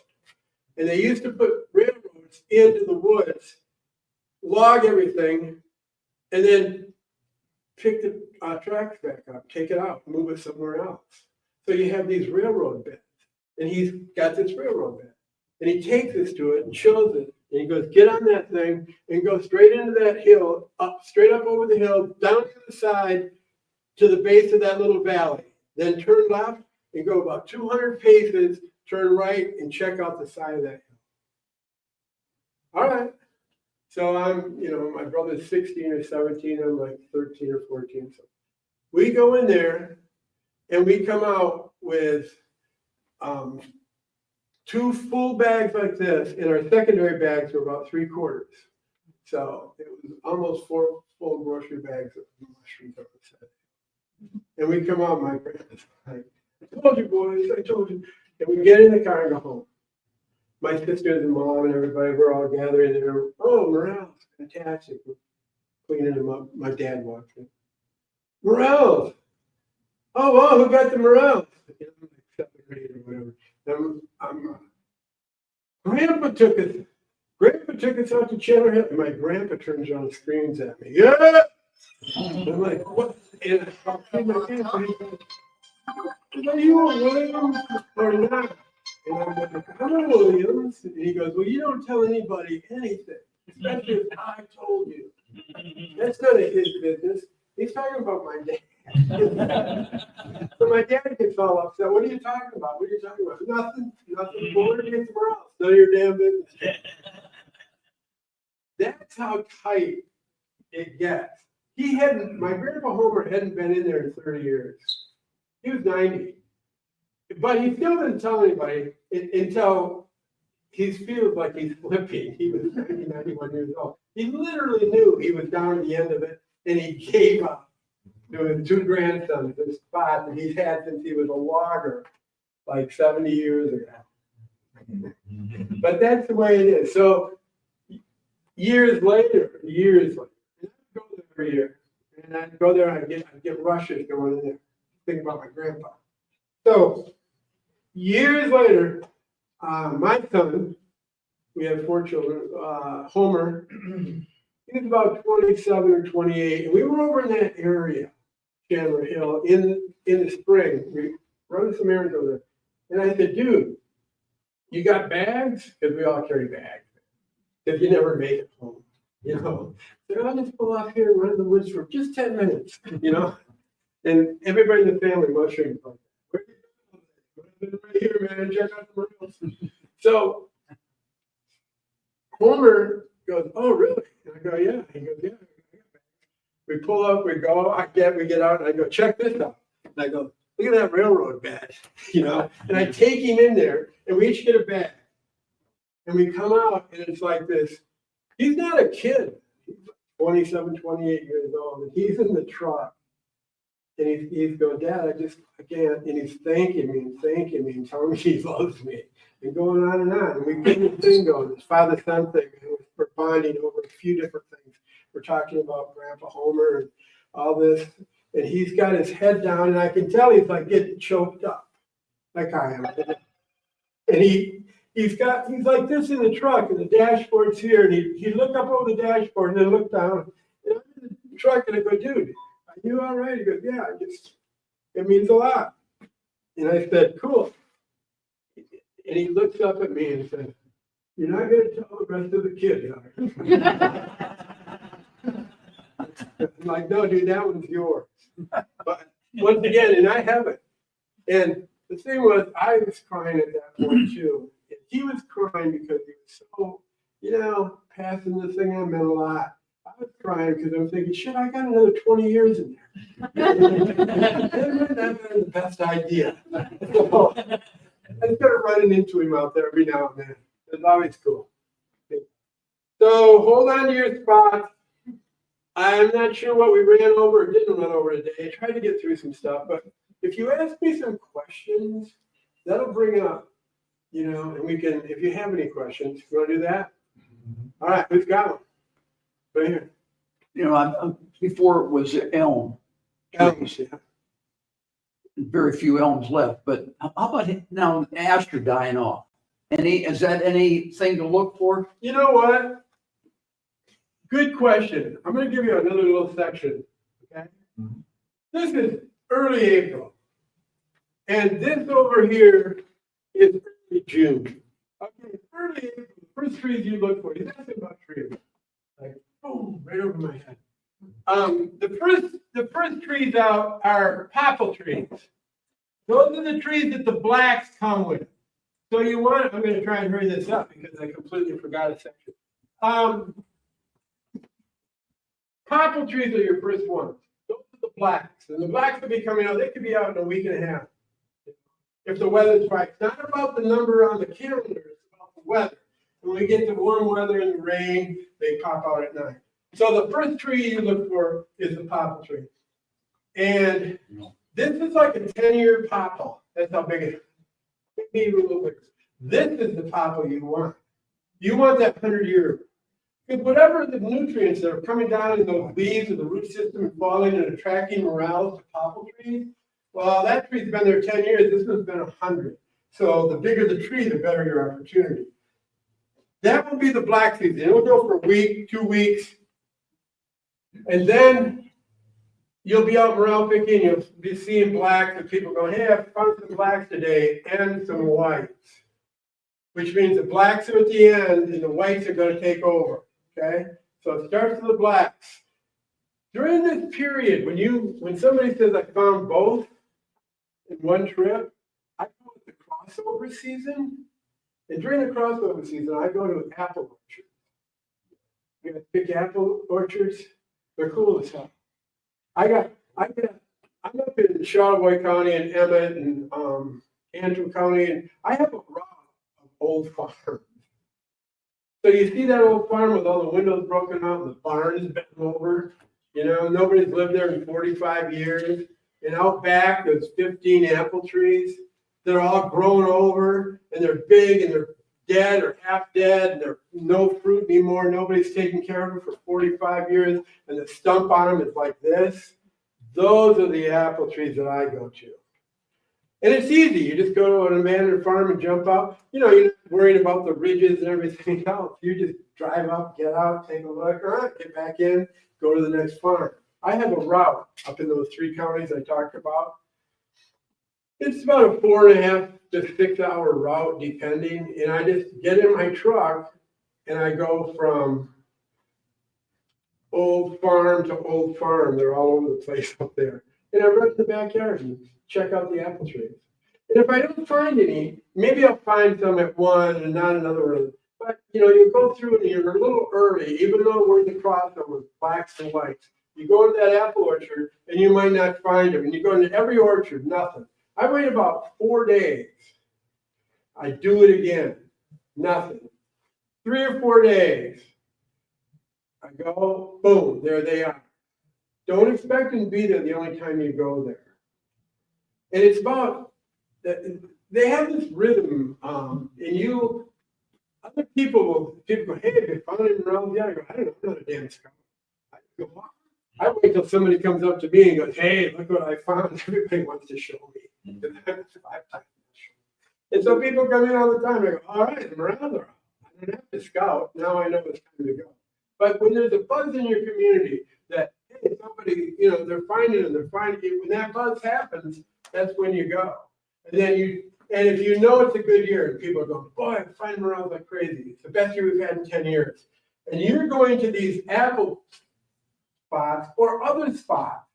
And they used to put railroads into the woods, log everything, and then pick the tracks back up, take it out, move it somewhere else. So you have these railroad beds, and he's got this railroad bed. And he takes us to it and shows it, and he goes, get on that thing and go straight into that hill, up, straight up over the hill, down to the side to the base of that little valley. Then turn left and go about 200 paces, turn right and check out the side of that hill. All right. So I'm, my brother's 16 or 17, I'm like 13 or 14. So we go in there and we come out with 2 full bags like this, and our secondary bags were about 3/4. So it was almost 4 full grocery bags of mushrooms on the set. And we come out, my grandpa's like, I told you boys, I told you. And we get in the car and go home. My sisters and mom and everybody, we're all gathering there. Oh, Morel, fantastic. We're cleaning them up. My dad walks in. Morel. Oh, wow, who got the Morel? Seventh grade or whatever. Grandpa took us out to Chandler Hill. And my grandpa turns around and screams at me. Yeah! And I'm like, what? And I'll see my grandpa. He goes, are you a Williams or not? And I'm like, I'm a Williams. And he goes, well, you don't tell anybody anything, especially if I told you. That's none of his business. He's talking about my dad. So my dad gets all upset. What are you talking about? What are you talking about? Nothing. Well, where do you get somewhere else? None of your damn business. That's how tight it gets. My grandpa Homer hadn't been in there in 30 years. He was 90. But he still didn't tell anybody until he feels like he's flipping. He was 90, 91 years old. He literally knew he was down at the end of it, and he gave up to his 2 grandsons this spot that he's had since he was a logger, like 70 years ago. But that's the way it is. So years later, I go every year. And I'd go there and I'd get rushes going in there, thinking about my grandpa. So years later, my son, we have 4 children, Homer, he was about 27 or 28, and we were over in that area, Chandler Hill, in the spring. We run some errands over there. And I said, dude, you got bags? Because we all carry bags. Because you never make it home, you know. So I'll just pull off here and run in the woods for just 10 minutes, you know. And everybody in the family mushrooms like, where you going? Right here, man, check out the Morels. So Homer goes, oh, really? And I go, yeah. He goes, yeah. We pull up, we go, we get out, and I go, check this out. And I go, look at that railroad badge, you know? And I take him in there, and we each get a bag. And we come out, and it's like this. He's not a kid. He's 27, 28 years old, and he's in the truck. And he's going, Dad, I can't. And he's thanking me and telling me he loves me. And going on and on. And we get this thing going, this father-son thing. And we're bonding over a few different things. We're talking about Grandpa Homer and all this. And he's got his head down, and I can tell he's like getting choked up, like I am. And he's like this in the truck, and the dashboard's here. And he'd look up over the dashboard and then look down. And I'm in the truck, and I go, dude, are you all right? He goes, yeah, it means a lot. And I said, cool. And he looks up at me and said, you're not going to tell the rest of the kids, are you? I'm like, no, dude, that one's yours. But once again, and I have it. And the thing was, I was crying at that point too. And he was crying because he was so, you know, passing the thing on meant a lot. I was crying because I was thinking, shit, I got another 20 years in there. That might not been the best idea. So, I started running into him out there every now and then. It's always cool. So hold on to your spot. I'm not sure what we ran over or didn't run over today. I tried to get through some stuff, but if you ask me some questions, that'll bring up, you know, and we can, if you have any questions, you want to do that? All right, who's got one? Right here. You know, before it was elm. Elms, yeah. Very few elms left, but how about now aster dying off? Is that anything to look for? You know what? Good question. I'm going to give you another little section. Okay. This is early April. And this over here is early June. Okay, early April, the first trees you look for. He's asking about trees. Like, boom, right over my head. The first trees out are popple trees. Those are the trees that the blacks come with. So you want, I'm going to try and hurry this up because I completely forgot a section. Popple trees are your first ones. Those are the blacks. And the blacks will be coming out, they could be out in a week and a half. If the weather's right. It's not about the number on the calendar, it's about the weather. When we get the warm weather and the rain, they pop out at night. So the first tree you look for is the popple tree. And this is like a 10-year popple. That's how big it is. Maybe a little bigger. This is the popple you want. You want that 100-year. Because whatever the nutrients that are coming down in those leaves of the root system and falling and attracting morels to popple trees, well, that tree's been there 10 years. This one's been 100. So the bigger the tree, the better your opportunity. That will be the black season. It will go for a week, 2 weeks. And then you'll be out morel picking. You'll be seeing blacks and people going, hey, I found some blacks today and some whites. Which means the blacks are at the end and the whites are going to take over. Okay? So it starts with the blacks. During this period, when somebody says I found both in one trip, I call it the crossover season. And during the crossover season, I go to apple orchards. You got big apple orchards. They're cool as hell. I'm up in Charlevoix County and Emmett and Antrim County, and I have a row of old farms. So you see that old farm with all the windows broken out and the barn is bent over. You know, nobody's lived there in 45 years. And out back, there's 15 apple trees. They're all grown over, and they're big, and dead or half dead, and they're no fruit anymore. Nobody's taken care of them for 45 years, and the stump on them is like this. Those are the apple trees that I go to. And it's easy. You just go to an abandoned farm and jump out. You know, you're not worrying about the ridges and everything else. You just drive up, get out, take a look, all right, get back in, go to the next farm. I have a route up in those 3 counties I talked about. It's about a 4.5 to 6 hour route, depending. And I just get in my truck and I go from old farm to old farm. They're all over the place up there. And I run in the backyard and check out the apple trees. And if I don't find any, maybe I'll find some at one and not another one. But you know, you go through and you're a little early, even though we're in the crossover with blacks and whites. You go into that apple orchard and you might not find them. And you go into every orchard, nothing. I wait about 4 days. I do it again, nothing. 3 or 4 days. I go, boom, there they are. Don't expect them to be there the only time you go there. And it's about, they have this rhythm, and other people go, hey, have you found it around? Yeah, I go, I don't know, I'm not a damn scout. I wait till somebody comes up to me and goes, hey, look what I found. Everybody wants to show me. And so people come in all the time. I go, all right, Morel, I don't have to scout. Now I know it's time to go. But when there's a buzz in your community that, hey, somebody, you know, they're finding it, when that buzz happens, that's when you go. And then and if you know it's a good year, and people are going, boy, I'm finding Morel like crazy. It's the best year we've had in 10 years. And you're going to these apple spots or other spots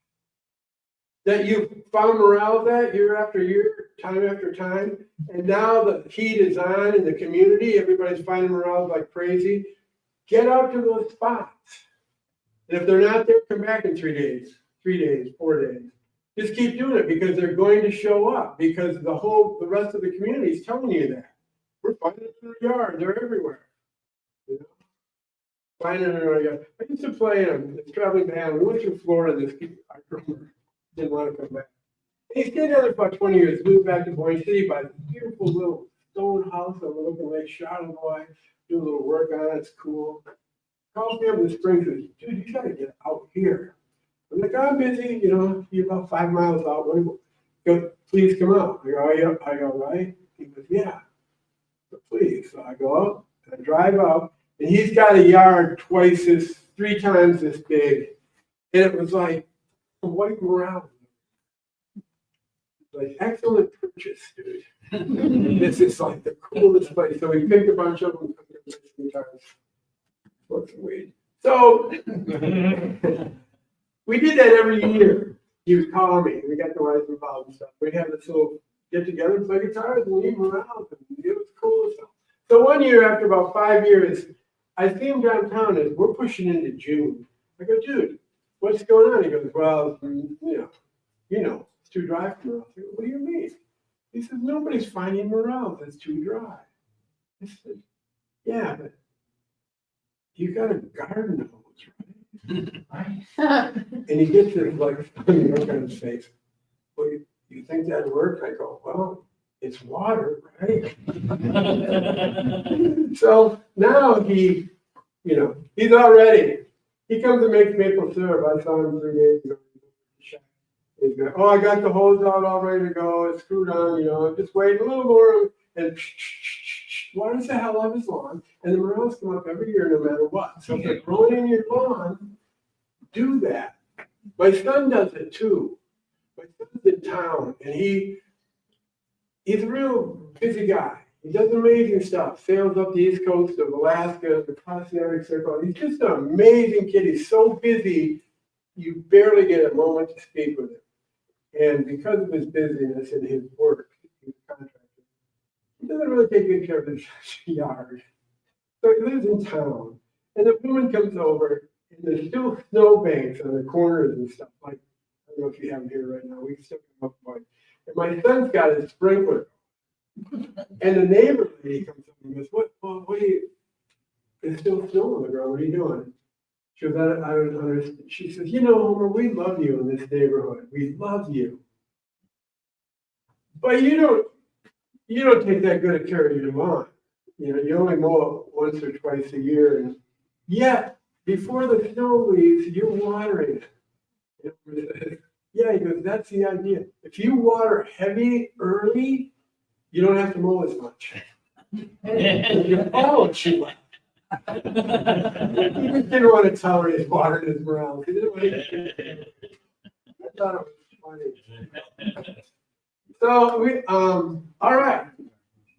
that you found Morel at year after year, time after time. And now the heat is on in the community. Everybody's finding Morel like crazy. Get out to those spots. And if they're not there, come back in 3 days, 4 days. Just keep doing it because they're going to show up because the rest of the community is telling you that. We're finding it in the yard. They're everywhere. You know? Finding it in our yard. I used to play in a traveling band. We went to Florida. This kid, our drummer, didn't want to come back. And he stayed there for about 20 years. Moved back to Boise City by this beautiful little stone house overlooking Lake Charlevoix. Do a little work on it. It's cool. Calls me up in the spring and says, dude, you got to get out here. I'm like, I'm busy, you know, you're about 5 miles out. Go, please come out. I go, are you, I go, right? He goes, yeah, but please. So I go out, I drive up, and he's got a yard 3 times this big. And it was like a white Morel. Like, excellent purchase, dude. This is like the coolest place. So we picked a bunch of them. Smoked some weed. So we did that every year. He would call me. We got the wives involved and stuff. We'd have this little get together and play guitars and leave them around. And it was cool stuff. So one year, after about 5 years, I see him downtown and we're pushing into June. I go, dude, what's going on? He goes, well, you know, it's too dry for Morel. I go, what do you mean? He says, nobody's finding Morel. It's too dry. I said, yeah, but you got a garden hose, right? And he gets this like look on his face. Well, you think that'd work? I go, well, it's water, right? So now he's all ready. He comes and makes maple syrup. I saw him 3 days ago. He's going, oh, I got the hose out all ready to go. It's screwed on, I'm just waiting a little more. And waters the hell out of his lawn. And the Morels come up every year no matter what. So if they're growing in your lawn, do that. My son does it too. My son's in town, and he's a real busy guy. He does amazing stuff. Sails up the east coast of Alaska, the Continental Circle. He's just an amazing kid. He's so busy, you barely get a moment to speak with him. And because of his busyness and his work, he's a contractor. He doesn't really take good care of his yard. So he lives in town. And the woman comes over, and there's still snowbanks on the corners and stuff. Like, I don't know if you have them here right now. We can still come up with it. And my son's got his sprinkler. And the neighbor lady comes up and goes, what are you, there's still snow on the ground. What are you doing? She goes, I don't understand. She says, Homer, we love you in this neighborhood. We love you. But you don't take that good a care of your lawn. you only mow it once or twice a year, and yet, before the snow leaves, you're watering it. Yeah, he goes, that's the idea. If you water heavy early, you don't have to mow as much. And your fall should like. He just didn't want to tolerate watering his morale. He didn't want to. I thought it was funny. So all right.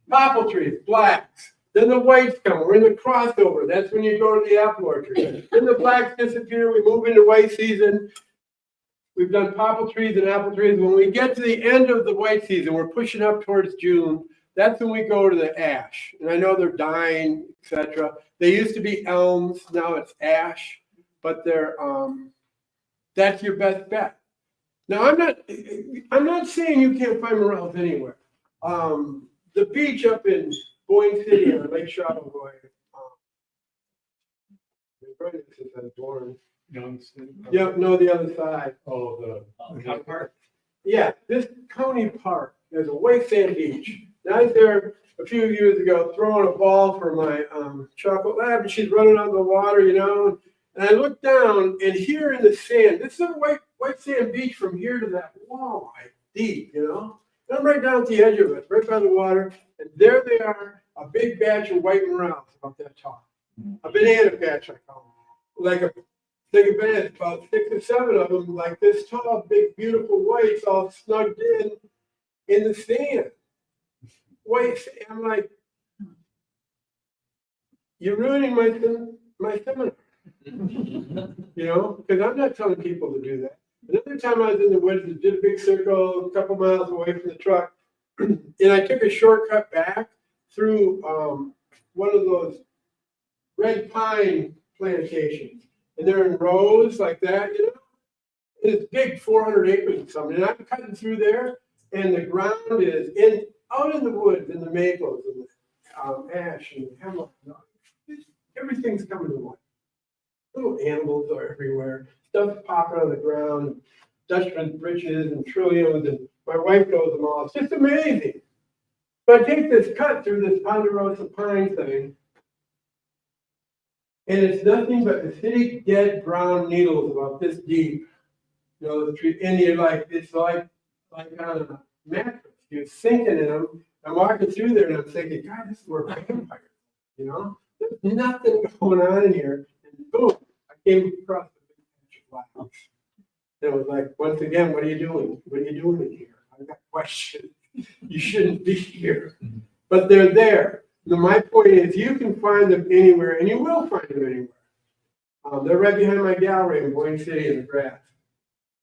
Popple trees, blacks. Then the whites come. We're in the crossover. That's when you go to the apple orchard. Then the blacks disappear. We move into white season. We've done popple trees and apple trees. When we get to the end of the white season, we're pushing up towards June. That's when we go to the ash. And I know they're dying, etc. They used to be elms. Now it's ash. But they're that's your best bet. Now I'm not saying you can't find morels anywhere. The beach up in Boyne City or Lake Charlevoix. Since I was born. Yeah, no, the other side. Oh, the county park? Yeah, this county park, there's a white sand beach. And I was there a few years ago throwing a ball for my chocolate lab, and she's running on the water, And I looked down, and here in the sand, this is a white sand beach from here to that wall, like deep, And I'm right down at the edge of it, right by the water, and there they are, a big batch of white morels about that tall. A banana patch, I call them. Like a big banana, about 6 or 7 of them, like this tall, big, beautiful whites, all snugged in the sand. White, I'm like, you're ruining my seminar. Because I'm not telling people to do that. Another time I was in the woods and did a big circle a couple miles away from the truck, and I took a shortcut back through one of those red pine plantations. And they're in rows like that, It's big, 400 acres or something. And I'm cutting through there, and the ground is out in the woods, in the maples, and the ash and hemlock. Everything's coming to life. Little animals are everywhere. Stuff's popping on the ground. Dutchman's britches and trilliums, and my wife knows them all. It's just amazing. So I take this cut through this ponderosa pine thing, and it's nothing but acidic dead brown needles about this deep. The tree, and you're like, it's like on a mattress. You're sinking in them. I'm walking through there, and I'm thinking, God, this is where vampires. There's nothing going on in here. And boom, I came across a big patch of blacks. And I was like, once again, what are you doing? What are you doing in here? I've got questions. You shouldn't be here. But they're there. Now, my point is, you can find them anywhere, and you will find them anywhere. They're right behind my gallery in Boyne City in the grass,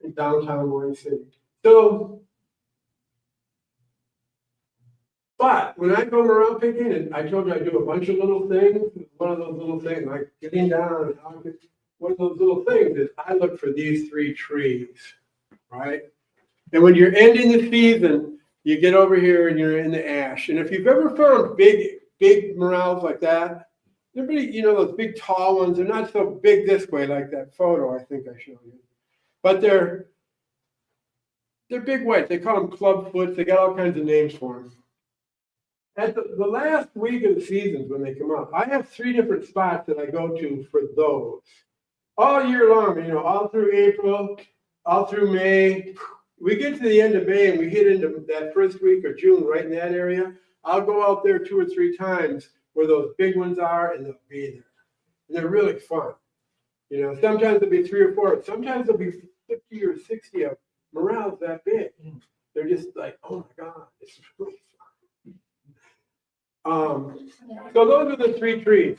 in downtown Boyne City. So, but when I go around picking, and I told you I do a bunch of little things, one of those little things, like getting down, and one of those little things is I look for these 3 trees, right? And when you're ending the season, you get over here and you're in the ash. And if you've ever found big morels like that, they're pretty, those big tall ones, they're not so big this way like that photo I think I showed you. But they're big whites. They call them clubfoots. They got all kinds of names for them. At the last week of the seasons when they come up, I have 3 different spots that I go to for those. All year long, all through April, all through May. We get to the end of May and we hit into that first week of June, right in that area. I'll go out there 2 or 3 times where those big ones are, and they'll be there. And they're really fun. Sometimes there'll be 3 or 4. Sometimes there'll be 50 or 60 of morels that big. They're just like, oh my God, it's really fun. So those are the 3 trees.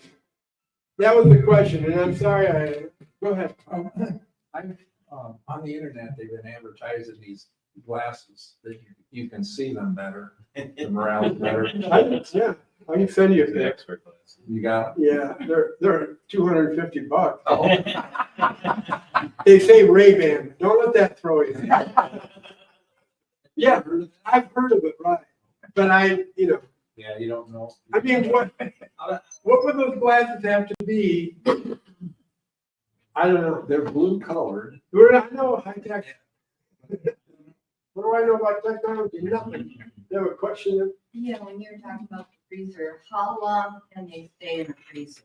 That was the question, and I'm sorry. Go ahead. On the internet, they've been advertising these glasses that you can see them better. The morale's better. Yeah, I can send you The that. expert class. You got it? Yeah, they're $250. Oh. They say Ray-Ban. Don't let that throw you. Yeah, I've heard of it, right? But Yeah, you don't know. I mean, what would those glasses have to be? I don't know. They're blue colored. I know high tech. What do I know about technology? Nothing. You have a question? Yeah, when you were talking about freezer, how long can they stay in the freezer?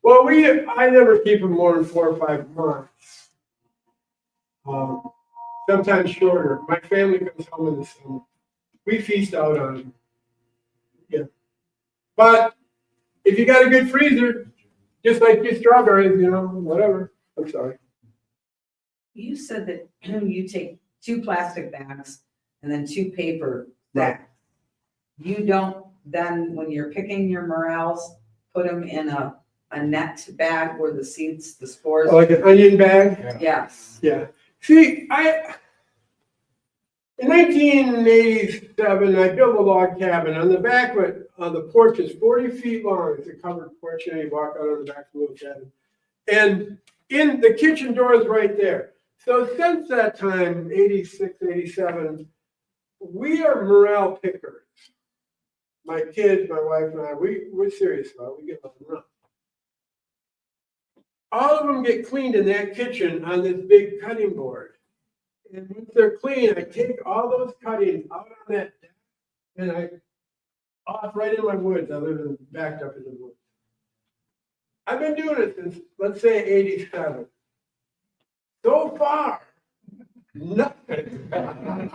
Well, I never keep them more than 4 or 5 months. Sometimes shorter. My family comes home in the summer. We feast out on them. Yeah. But if you got a good freezer, just like your strawberries, whatever. I'm sorry. You said that you take 2 plastic bags and then 2 paper bags. You don't then, when you're picking your morels, put them in a net bag where the seeds, the spores. Like an onion bag? Yes. Yeah. See, in 1987, I built a log cabin. On the back of the porch is 40 feet long. It's a covered porch, and you walk out on the back of the little cabin. And in the kitchen door is right there. So since that time, 86, 87, we are morel pickers. My kids, my wife, and I, we're serious about it. We get them run. All of them get cleaned in that kitchen on this big cutting board. And once they're clean, I take all those cuttings out on that deck and I off right in my woods. I live backed up in the woods. I've been doing it since, let's say, 87. So far, nothing. I'm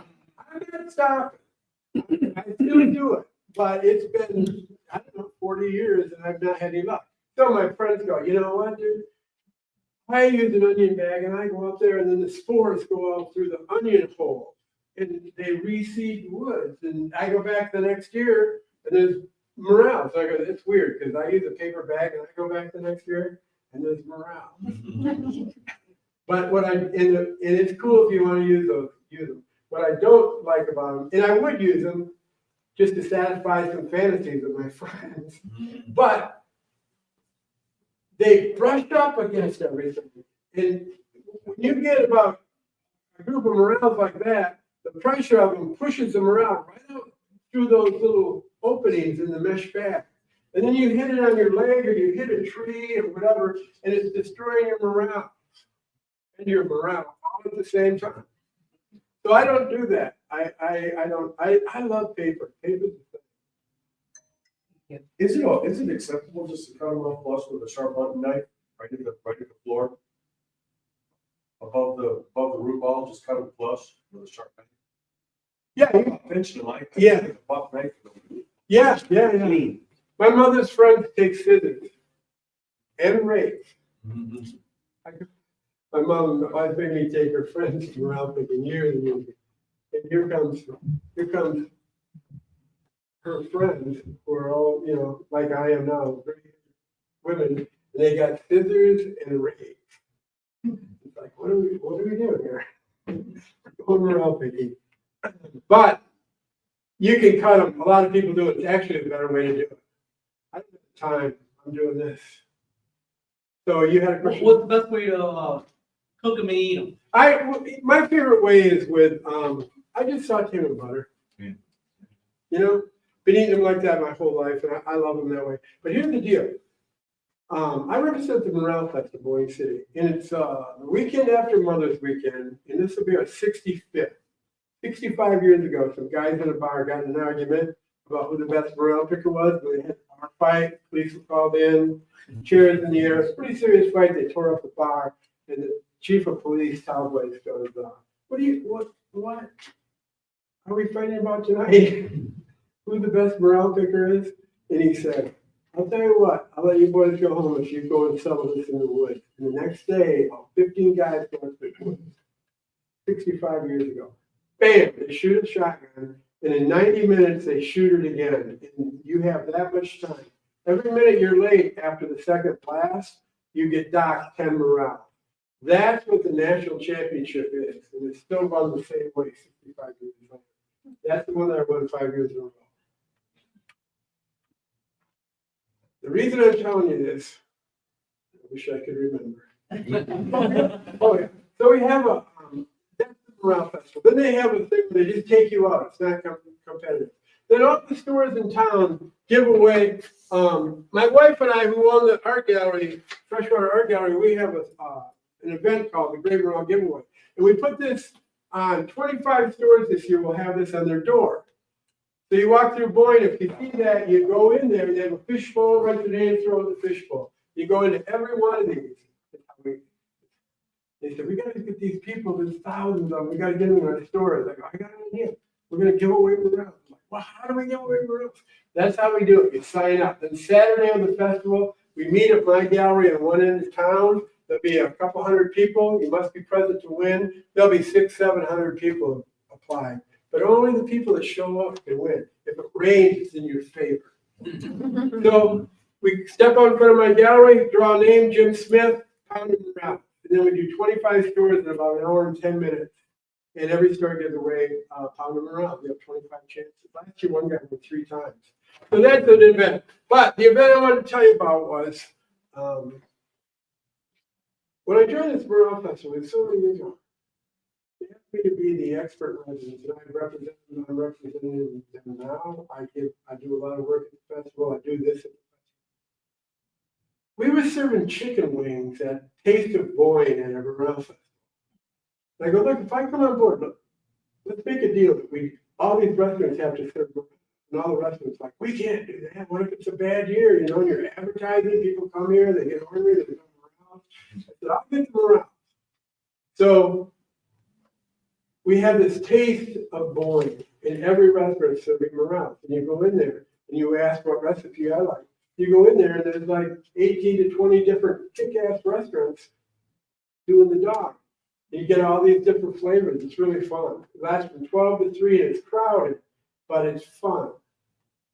not stopping. I still do it, but it's been, I don't know, 40 years and I've not had any luck. So my friends go, you know what, dude? I use an onion bag and I go out there and then the spores go out through the onion hole and they reseed woods. And I go back the next year and there's morel. So I go, it's weird because I use a paper bag and I go back the next year and there's morel. But and it's cool if you want to use them. What I don't like about them, and I would use them just to satisfy some fantasies of my friends, but they brush up against everything. And when you get about a group of morels like that, the pressure of them pushes the morel right out through those little openings in the mesh bag. And then you hit it on your leg or you hit a tree or whatever, and it's destroying your morale and your morale all at the same time. So I don't do that. I love paper. Paper's the thing. Is it acceptable just to cut them off flush with a sharp hunting knife right at the floor? Above the root ball, just cut them flush with a sharp knife? Yeah, Pinch the knife. Yeah. Take a buck knife. yeah. My mother's friends take scissors and rakes. My mom always made me take her friends around picking years and years. And here comes her friends who are all, like I am now, great women, and they got scissors and rakes. It's like, what are we doing here? Going around picking. But you can cut them. A lot of people do it. It's actually a better way to do it. I don't have time. I'm doing this. So you had a question? What's the best way to cook them and eat them? My favorite way is with, I just saute them in butter. Yeah. Been eating them like that my whole life, and I love them that way. But here's the deal. I represent the Morel Festival in City, and it's the weekend after Mother's Weekend, and this will be our 65th. 65 years ago, some guys in a bar got in an argument about who the best morel picker was. They had a bar fight, police were called in, chairs in the air. It's a pretty serious fight. They tore up the bar, and the chief of police, Tom Blaze, goes, what are we fighting about tonight? Who the best morel picker is? And he said, I'll tell you what, I'll let you boys go home if you go and settle this in the woods. And the next day, 15 guys go into the woods. 65 years ago. Bam, they shoot a shotgun, and in 90 minutes, they shoot it again. And you have that much time. Every minute you're late after the second blast, you get docked 10 morale. That's what the national championship is. And it's still run the same way 65 years later. That's the one that I won 5 years in a row. The reason I'm telling you this, I wish I could remember. Oh, yeah. So we have a Morel Festival. Then they have a thing where they just take you out. It's not competitive. Then all the stores in town give away. My wife and I, who own the art gallery, Freshwater Art Gallery, we have an event called the Great Morel Giveaway. And we put this on 25 stores this year will have this on their door. So you walk through Boyne, if you see that, you go in there, they have a fishbowl, right today and throw in the fishbowl. You go into every one of these. They said, we gotta get these people, there's thousands of them, we gotta get them in our stores. I go, I got an idea. We're gonna give away Morel. I'm like, well, how do we give away Morel? That's how we do it. You sign up. Then Saturday of the festival, we meet at my gallery at one end of town. There'll be a couple hundred people. You must be present to win. There'll be 600-700 people apply. But only the people that show up can win. If it rains, it's in your favor. So we step out in front of my gallery, draw a name, Jim Smith, pound it around. And then we do 25 stores in about an hour and 10 minutes. And every store gives away a pound of Morel. We have 25 chances. Last year, one guy won 3 times. So that's an event. But the event I wanted to tell you about was when I joined this Morel Festival, it's so many years ago. They asked me to be the expert resident, and I'm representing them now. I do a lot of work at the festival. I do this at the festival. We were serving chicken wings at Taste of Boyne at a Morel Festival. And I go, look, if I come on board, look, let's make a deal that all these restaurants have to serve Morel. And all the restaurants like, we can't do that. What if it's a bad year? You know, and you're advertising, people come here, they get hungry, they go Morel. I said, I'll get the Morel. So we have this Taste of Boyne in every restaurant serving Morel. And you go in there and you ask what recipe I like. You go in there and there's like 18 to 20 different kick-ass restaurants doing the dog. And you get all these different flavors. It's really fun. It lasts from 12 to 3 and it's crowded, but it's fun.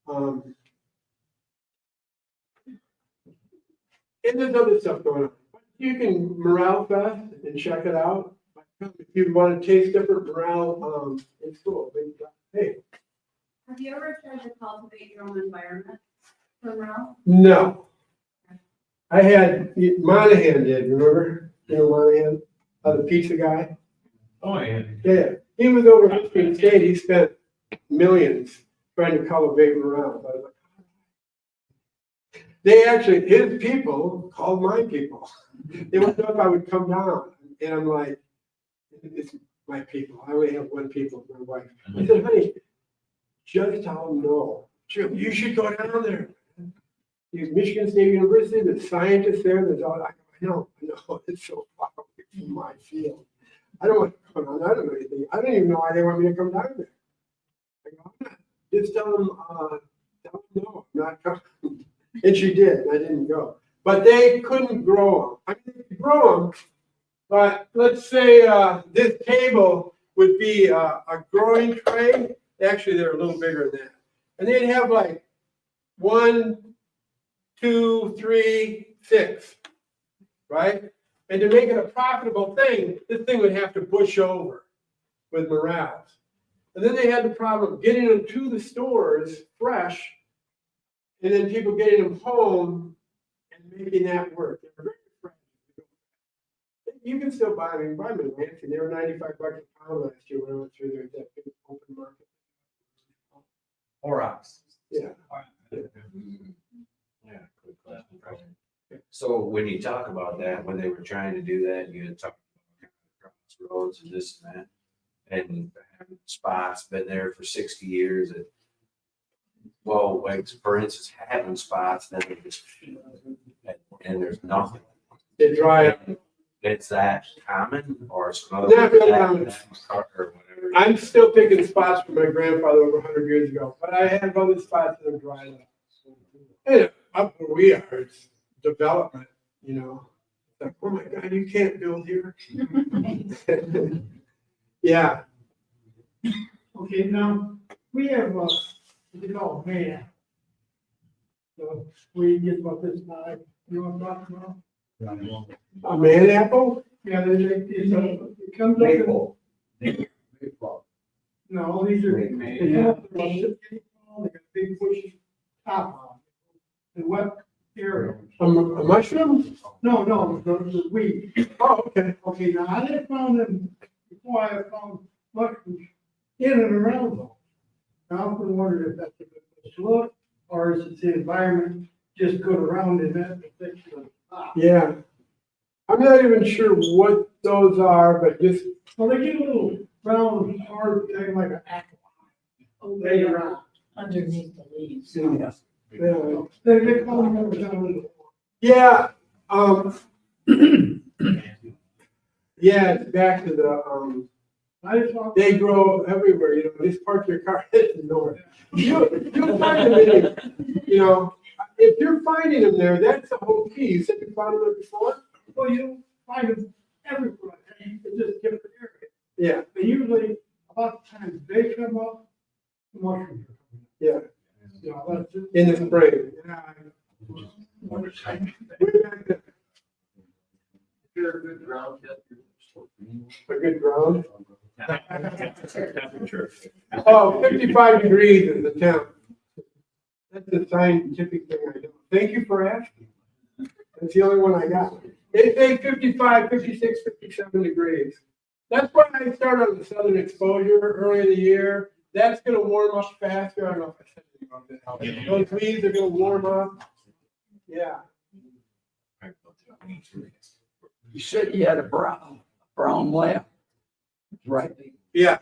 And there's other stuff going on. You can Morel Fest and check it out. If you want to taste different Morel, it's cool. Hey. Have you ever tried to cultivate your own environment for Morel? No. I had, Monahan did, remember? You know Monahan, the pizza guy? Oh, yeah. Yeah, he was over in Michigan State, he spent millions trying to cultivate Morel. I was like, they actually, his people called my people. They wanted to know if I would come down. And I'm like, it's my people. I only have one people, my wife. I said, honey, just tell them no. You should go down there. He's Michigan State University, there's scientists there, there's all, I know, it's so far away from my field. I don't want to come on, I don't know anything. I don't even know why they want me to come down there. I go, I'm not. Just tell them no, I'm not coming. And she did, and I didn't go. But they couldn't grow them. I mean, they could grow them, but let's say this table would be a growing tray. Actually, they're a little bigger than that. And they'd have like 1, 2, 3, 6, right? And to make it a profitable thing, this thing would have to bush over with Morels. And then they had the problem of getting them to the stores fresh, and then people getting them home and making that work. They were very fragile. You can still buy them. Buy them in Lansing. They were $95 a pound last year when I went through there at that big open market. Horrocks. Yeah. Yeah, good question. So when you talk about that, when they were trying to do that, you had talked about crossroads and this and that, and having spots been there for 60 years. Well, like for instance, having spots, then they just and there's nothing. They dry up. It's that common, or some other. Not really common. Or whatever. I'm still picking spots from my grandfather over 100 years ago, but I have other spots that are dried up. And up where we are, it's development, you know. It's like, oh my God, you can't build here. Yeah. Okay, now, we have, man. So, we get about this now, you want to talk about? A man apple? Yeah, it comes up. Maple. No, these are. Maple. They have they got big bushy top on. The wet area. A mushroom? No, the weed. Oh, okay. Okay, now I had found them, before I found mushrooms in and around them. Now I'm gonna wonder if that's a good place to look, or is it the environment just good around in that particular spot? Yeah. I'm not even sure what those are, but just, Well, they get a little round, hard thing like an apple. Later on. underneath the leaves. Yeah. They call them over down. Yeah, yeah, it's back to the, I thought. they grow everywhere, you know, just park your car in the north. You'll find them in, you know, if you're finding them there, that's the whole key. You said you found them before? Well, you find them everywhere, and it's just different areas. Yeah, But usually, about the time they come up, the mushrooms are coming up. yeah, You know, that's just. in the spring. What is that? Way back then, You're a good ground tester. a good ground. Temperature. Oh, 55 degrees is the temp. That's the scientific thing I know. Thank you for asking. That's the only one I got. They say 55, 56, 57 degrees. That's why I started on the southern exposure early in the year. That's gonna warm up faster. I don't know if I said anything about that. Those leaves are gonna warm up. Yeah. You said you had a brown lamb, right? Yeah.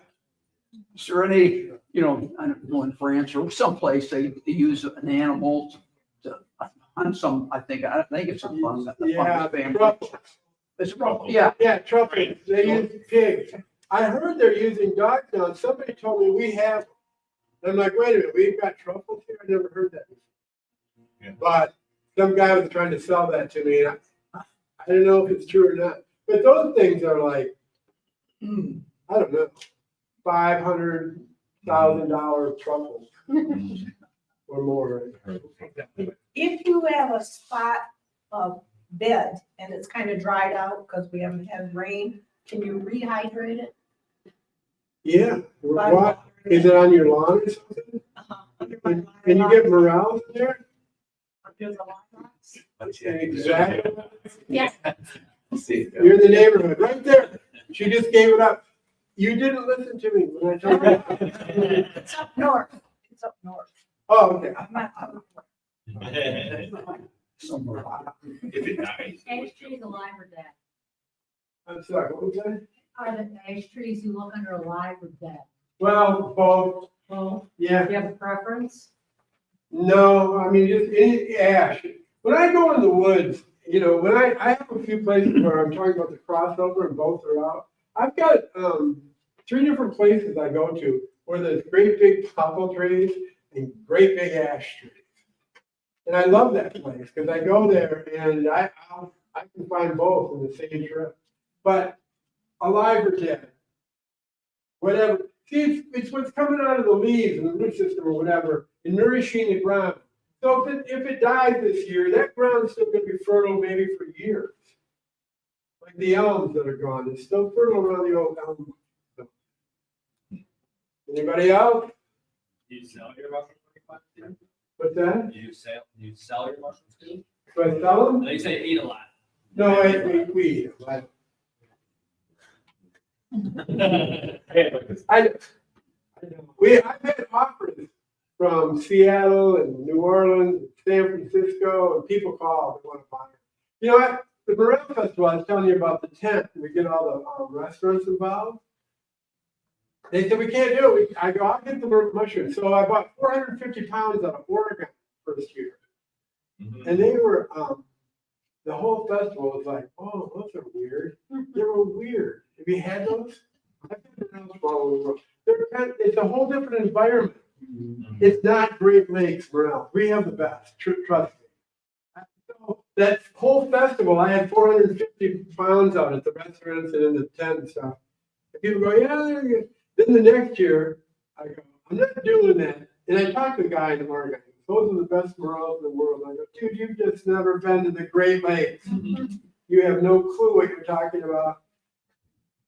Is there any, you know, I don't know, in France or someplace, they use an animal to, on some, I think it's a fungus, Yeah. family. Truffles. It's, yeah, Yeah, truffles. They use pigs. I heard they're using dogs now. Somebody told me we have. I'm like, wait a minute, we've got truffles here? I never heard that. Yeah. But some guy was trying to sell that to me, and I don't know if it's true or not. But those things are like, I don't know, $500,000 truffles or more. If you have a spot of bed and it's kind of dried out because we haven't had rain, can you rehydrate it? Yeah. By What? Is it on your lawn or something? Under my Can you get morels in there? Under the lawn rods? Exactly. Yes. You're in the neighborhood, right there. She just gave it up. You didn't listen to me when I told you. It's up north. It's up north. Oh, okay. I'm not up north. somewhere. If it dies. Ash trees alive or dead? I'm sorry, what was that? Are the ash trees you look under alive or dead? Well, both, Well, yeah. do you have a preference? No, I mean, just any ash. When I go in the woods, you know, when I have a few places where I'm talking about the crossover and both are out. I've got 3 different places I go to where there's great big poplar trees and great big ash trees. And I love that place because I go there and I can find both in the same trip. But alive or dead, whatever. See, it's what's coming out of the leaves and the root system or whatever and nourishing the ground. So if it dies this year, that ground's still going to be fertile maybe for years. Like the elms that are gone, it's still fertile around the old elm. Anybody else? Do you sell your mushrooms? Too? What's that? Do you sell your mushrooms too? Do I sell them? They say eat a lot. No, we eat them. I've had offers from Seattle and New Orleans, San Francisco, and people call, they want to buy it. You know what? The Morel Festival, I was telling you about the tent, we get all the restaurants involved. They said, we can't do it. I go, I'll get the mushrooms. So I bought 450 pounds out of Oregon first year. And they were, the whole festival was like, oh, those are weird. They were weird. Have you had those? I've had those for all over the world. It's a whole different environment. It's not Great Lakes, Morel. We have the best, trust me. So that whole festival, I had 450 pounds out at the restaurants and in the tent and stuff. And people go, yeah, they're good. Then the next year, I go, I'm not doing that. And I talked to a guy in Oregon. Those are the best morels in the world. I go, dude, you've just never been to the Great Lakes. You have no clue what you're talking about.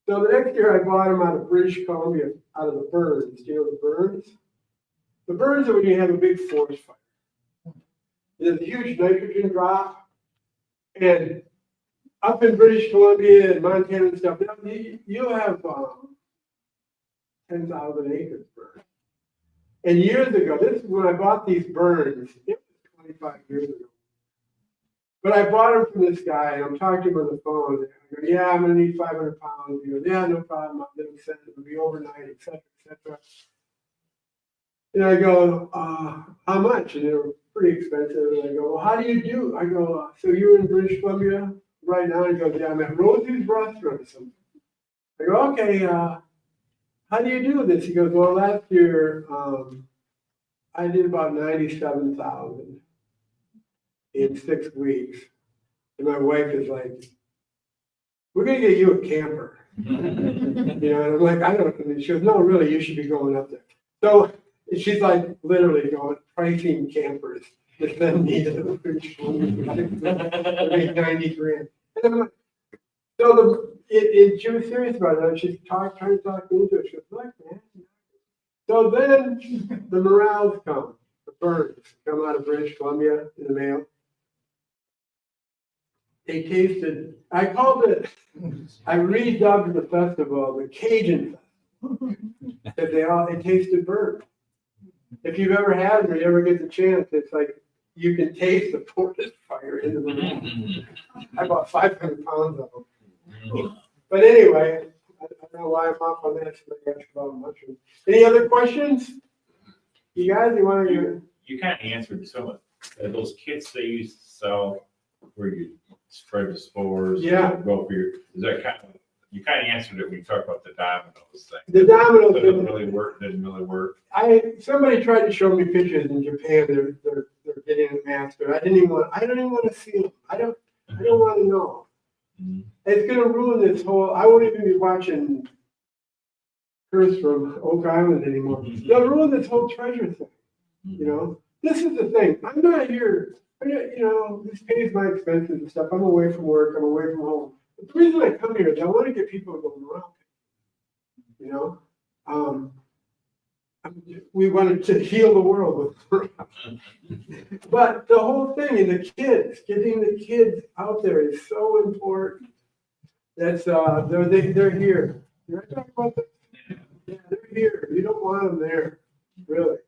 So the next year I bought them out of British Columbia, out of the burns. Do you know the burns? The burns are when you have a big forest fire. There's a huge nitrogen drop. And up in British Columbia and Montana and stuff, you'll have 10,000 acres burned. And years ago, this is when I bought these burns, it was 25 years ago. But I bought them from this guy, and I'm talking to him on the phone. I go, yeah, I'm gonna need 500 pounds. He goes, yeah, no problem. I'll get them sent. It'll be overnight, et cetera, et cetera. And I go, how much? And they were pretty expensive. And I go, well, how do you do? I go, so you're in British Columbia right now? He goes, yeah, I'm at Rosie's Restaurant. I go, okay, how do you do this? He goes, well, last year, I did about 97,000 in 6 weeks. And my wife is like, we're gonna get you a camper. And I'm like, I don't know. And she goes, no, really, you should be going up there. So she's like literally going, pricing campers. That then needed a British Columbia. 90 grand. And I'm like, so she was serious about it. She's trying to talk me into it. She was like, man. So then the Morels come, the birds come out of British Columbia in the mail. They tasted, I called it, I redubbed the festival the Cajun Festival. Because it tasted bird. If you've ever had them or you ever get the chance, it's like you can taste the forest fire in the Morel. I bought 500 pounds of them. But anyway, I don't know why I'm off on that. Somebody asked about mushrooms. Any other questions? You guys, you want to? You kind of answered some of those kits they used to sell where you spread the spores. Yeah. Go for your, is that kind of, you kind of answered it when you talked about the dominoes thing. The dominoes Didn't really work. Somebody tried to show me pictures in Japan. They're getting a master. I don't even want to see them. I don't want to know. Mm-hmm. It's gonna ruin this whole. I won't even be watching Curse from Oak Island anymore. They'll ruin this whole treasure thing. This is the thing. I'm not here. This pays my expenses and stuff. I'm away from work. I'm away from home. But the reason I come here is I want to get people to go around. We wanted to heal the world with but the whole thing and the kids, getting the kids out there is so important. That's they're here. Did I talk about that? Yeah, they're here. You don't want them there, really.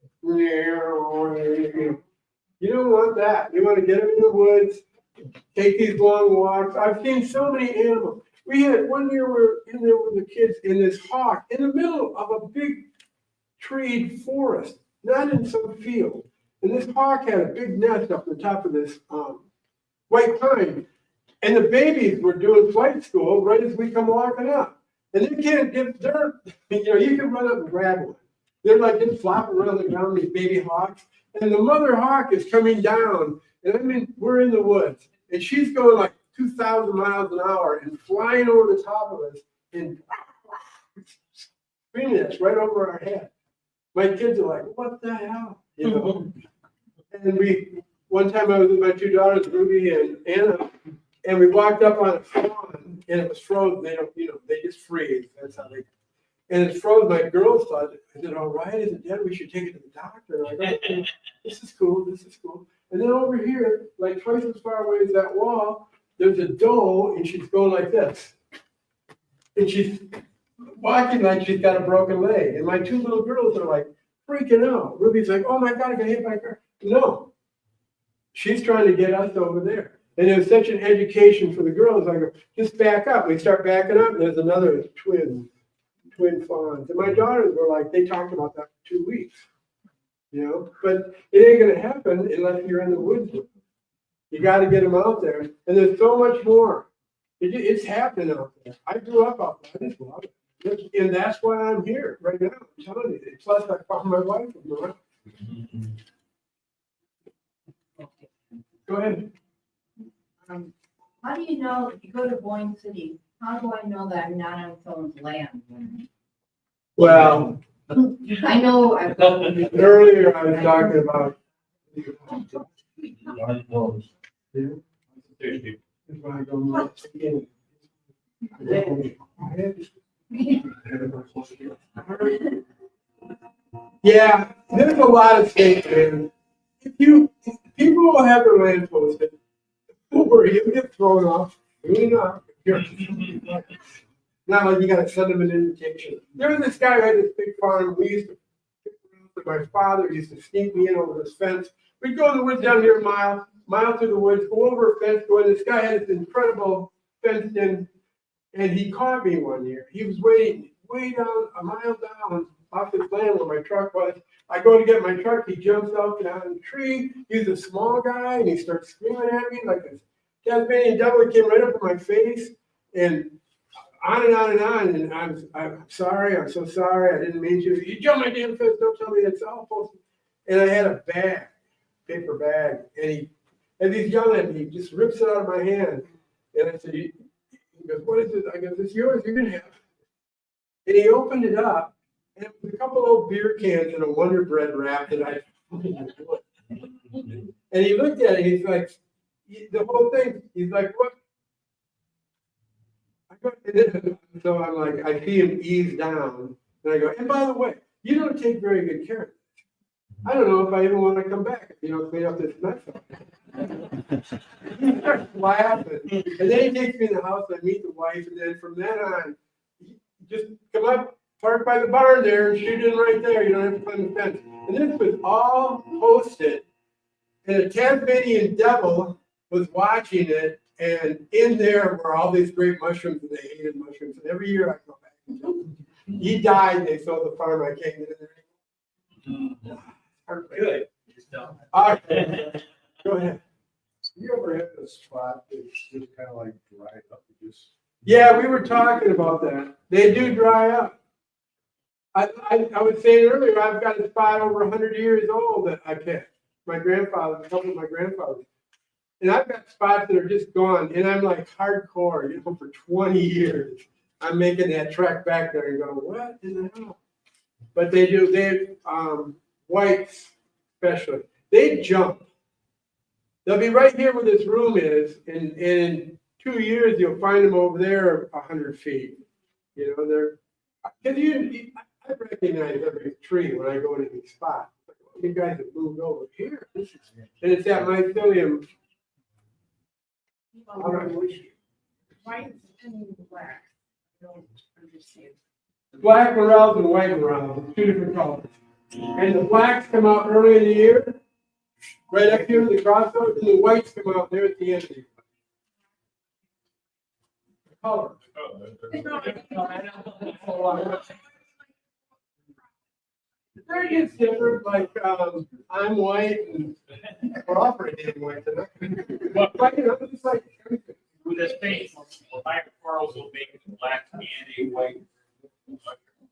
You don't want that. You want to get them in the woods, take these long walks. I've seen so many animals. We had one year we were in there with the kids in this hawk in the middle of a big treed forest, not in some field. And this hawk had a big nest up on the top of this white pine. And the babies were doing flight school right as we come walking up. And they can't get dirt. You can run up and grab one. They're like just flopping around the ground, these baby hawks. And the mother hawk is coming down. And we're in the woods. And she's going like 2,000 miles an hour and flying over the top of us and screaming at us right over our head. My kids are like, what the hell? And one time I was with my two daughters, Ruby and Anna, and we walked up on a fawn and it was frozen. They just freeze. That's how they. And it froze. My girls thought, is it all right? Is it dead? We should take it to the doctor. And I go, this is cool. And then over here, like twice as far away as that wall, there's a doe and she's going like this. And she's walking like she's got a broken leg. And my two little girls are like freaking out. Ruby's like, oh my God, I got hit by a car. No, she's trying to get us over there. And it was such an education for the girls. I go, just back up. We start backing up and there's another twin fawns. And my daughters were like, they talked about that for 2 weeks. But it ain't going to happen unless you're in the woods with them. You got to get them out there. And there's so much more. It's happening out there. I grew up out there. I just love it. And that's why I'm here right now. I'm telling you. Plus, I found my wife. Go ahead. How do you know if you go to Boyne City? How do I know that I'm not on someone's land? Well, I know. Earlier I was talking about. Yeah, there's a lot of states, man. People will have their land posted. Don't worry, you'll get thrown off. Really not. Not like you gotta send them an invitation. There was this guy who had this big farm. We used to my father used to sneak me in over this fence. We'd go in the woods down here a mile through the woods, go over a fence, go in. This guy had this incredible fenced in, and he caught me one year. He was waiting way down, a mile down off his land where my truck was. I go to get my truck, he jumps out down the tree, he's a small guy, and he starts screaming at me like a Tasmanian devil. He came right up in my face, and on and on and on, and I'm sorry, I'm so sorry, I didn't mean to. You jumped my damn fence, don't tell me it's awful. And I had a bag, paper bag, and as he's yelling at me, he just rips it out of my hand. And I said, he goes, what is it? I go, it's yours, you can have it. And he opened it up, and it was a couple old beer cans and a Wonder Bread wrap that I and he looked at it, he's like, the whole thing, he's like, what? So I'm like, I see him ease down, and I go, and by the way, you don't take very good care of it. I don't know if I even want to come back if you don't clean up this mess. He starts laughing, and then he takes me in the house, I meet the wife, and then from then on, just come up, park by the barn there, and shoot in right there, you don't have to climb the fence. And this was all posted, and a Tasmanian devil was watching it, and in there were all these great mushrooms, and they hated mushrooms. And every year I go back and tell them. He died, and they sold the farm. I can't get in there anymore. Good. All right. Go ahead. You ever had a spot that's just kind of like dried up? Yeah, we were talking about that. They do dry up. I was saying earlier, I've got a spot over 100 years old that I picked. My grandfather, a couple of my grandfathers. And I've got spots that are just gone, and I'm like hardcore, you know, for 20 years. I'm making that trek back there and going, what in the hell? But whites especially, they jump. They'll be right here where this room is, and in 2 years, you'll find them over there 100 feet. You know, I recognize every tree when I go to these spots. You guys have moved over here. And it's that mycelium. White and black. I don't understand. Black morels and white morels, two different colors. And the blacks come out early in the year, right up here, the crossover, and the whites come out there at the end of the year. Color. There is different, like, I'm white and we're all pretty damn white tonight. But, you know, it's like everything. With this paint, black corals will make the black and a white.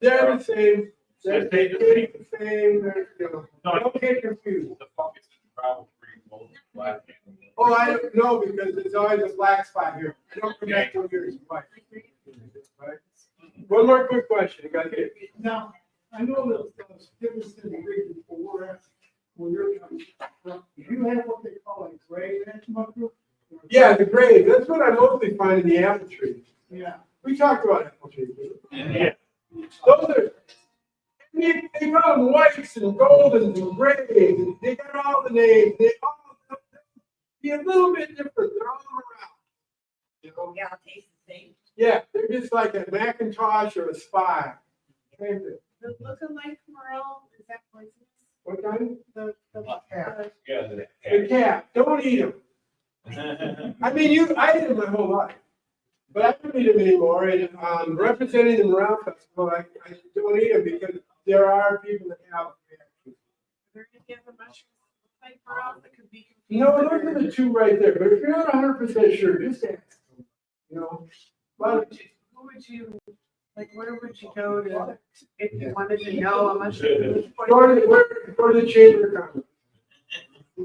They're the same. They're the same. They're, you know, don't get confused. The fungus is probably both black and. Oh, I don't know because there's always a black spot here. I don't come back till yours is white. Right? One more quick question. You got it. Now, I know that there's difference in the region for where you're coming from. Do you have what they call a gray edge mushroom? Yeah, the gray. That's what I mostly find in the apple trees. Yeah. We talked about apple trees. Yeah. Those are, they call them whites and goldens and grays, and they got all the names. They all be a little bit different. They're all around. You know? Yeah, taste the same. Yeah, they're just like a Macintosh or a Spy. Same thing. The look-alike Morel, is that poisonous? What kind? The Yeah. The cat. Don't eat them. I mean, I ate them my whole life, but I don't eat them anymore. And representing the Morel Festival, I don't eat them because there are people that have reactions. There could be other mushrooms like Morel that could be confused. No, those are the two right there. But if you're not 100% sure, just ask. You know, but Who would you, like, where would you go to, if you wanted to know how much? go to the chamber of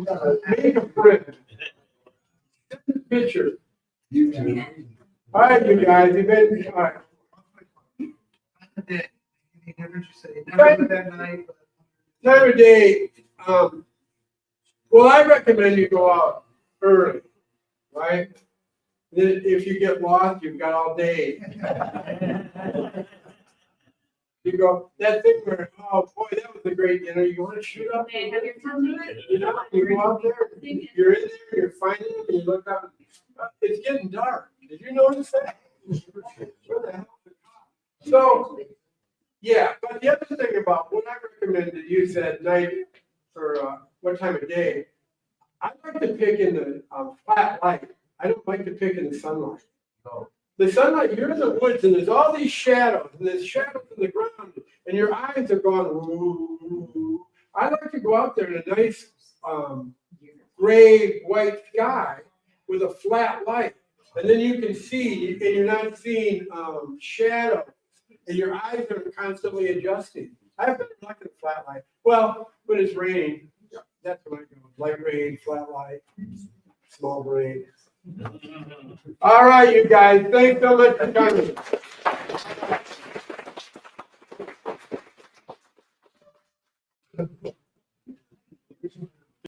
commerce. Make a friend. Send a picture. All right, you guys, you've been, all right. Time of day, well, I recommend you go out early, right? Then if you get lost, you've got all day. You go, that thing where, oh boy, that was a great dinner. You want to shoot up? They have your time. You know, you go out there, you're in there, you're finding them, and you look up, it's getting dark. Did you notice that? Where the hell is it? So, yeah, but the other thing about what I recommend to use at night or what time of day, I like to pick in the flat light. I don't like to pick in the sunlight. The sunlight, you're in the woods and there's all these shadows and there's shadows in the ground and your eyes are going, ooh. I like to go out there in a nice, gray, white sky with a flat light. And then you can see, and you're not seeing, shadows, and your eyes are constantly adjusting. I've been lucky with flat light. Well, when it's raining, that's when I go, light rain, flat light, small brain. All right, you guys, thanks so much for coming.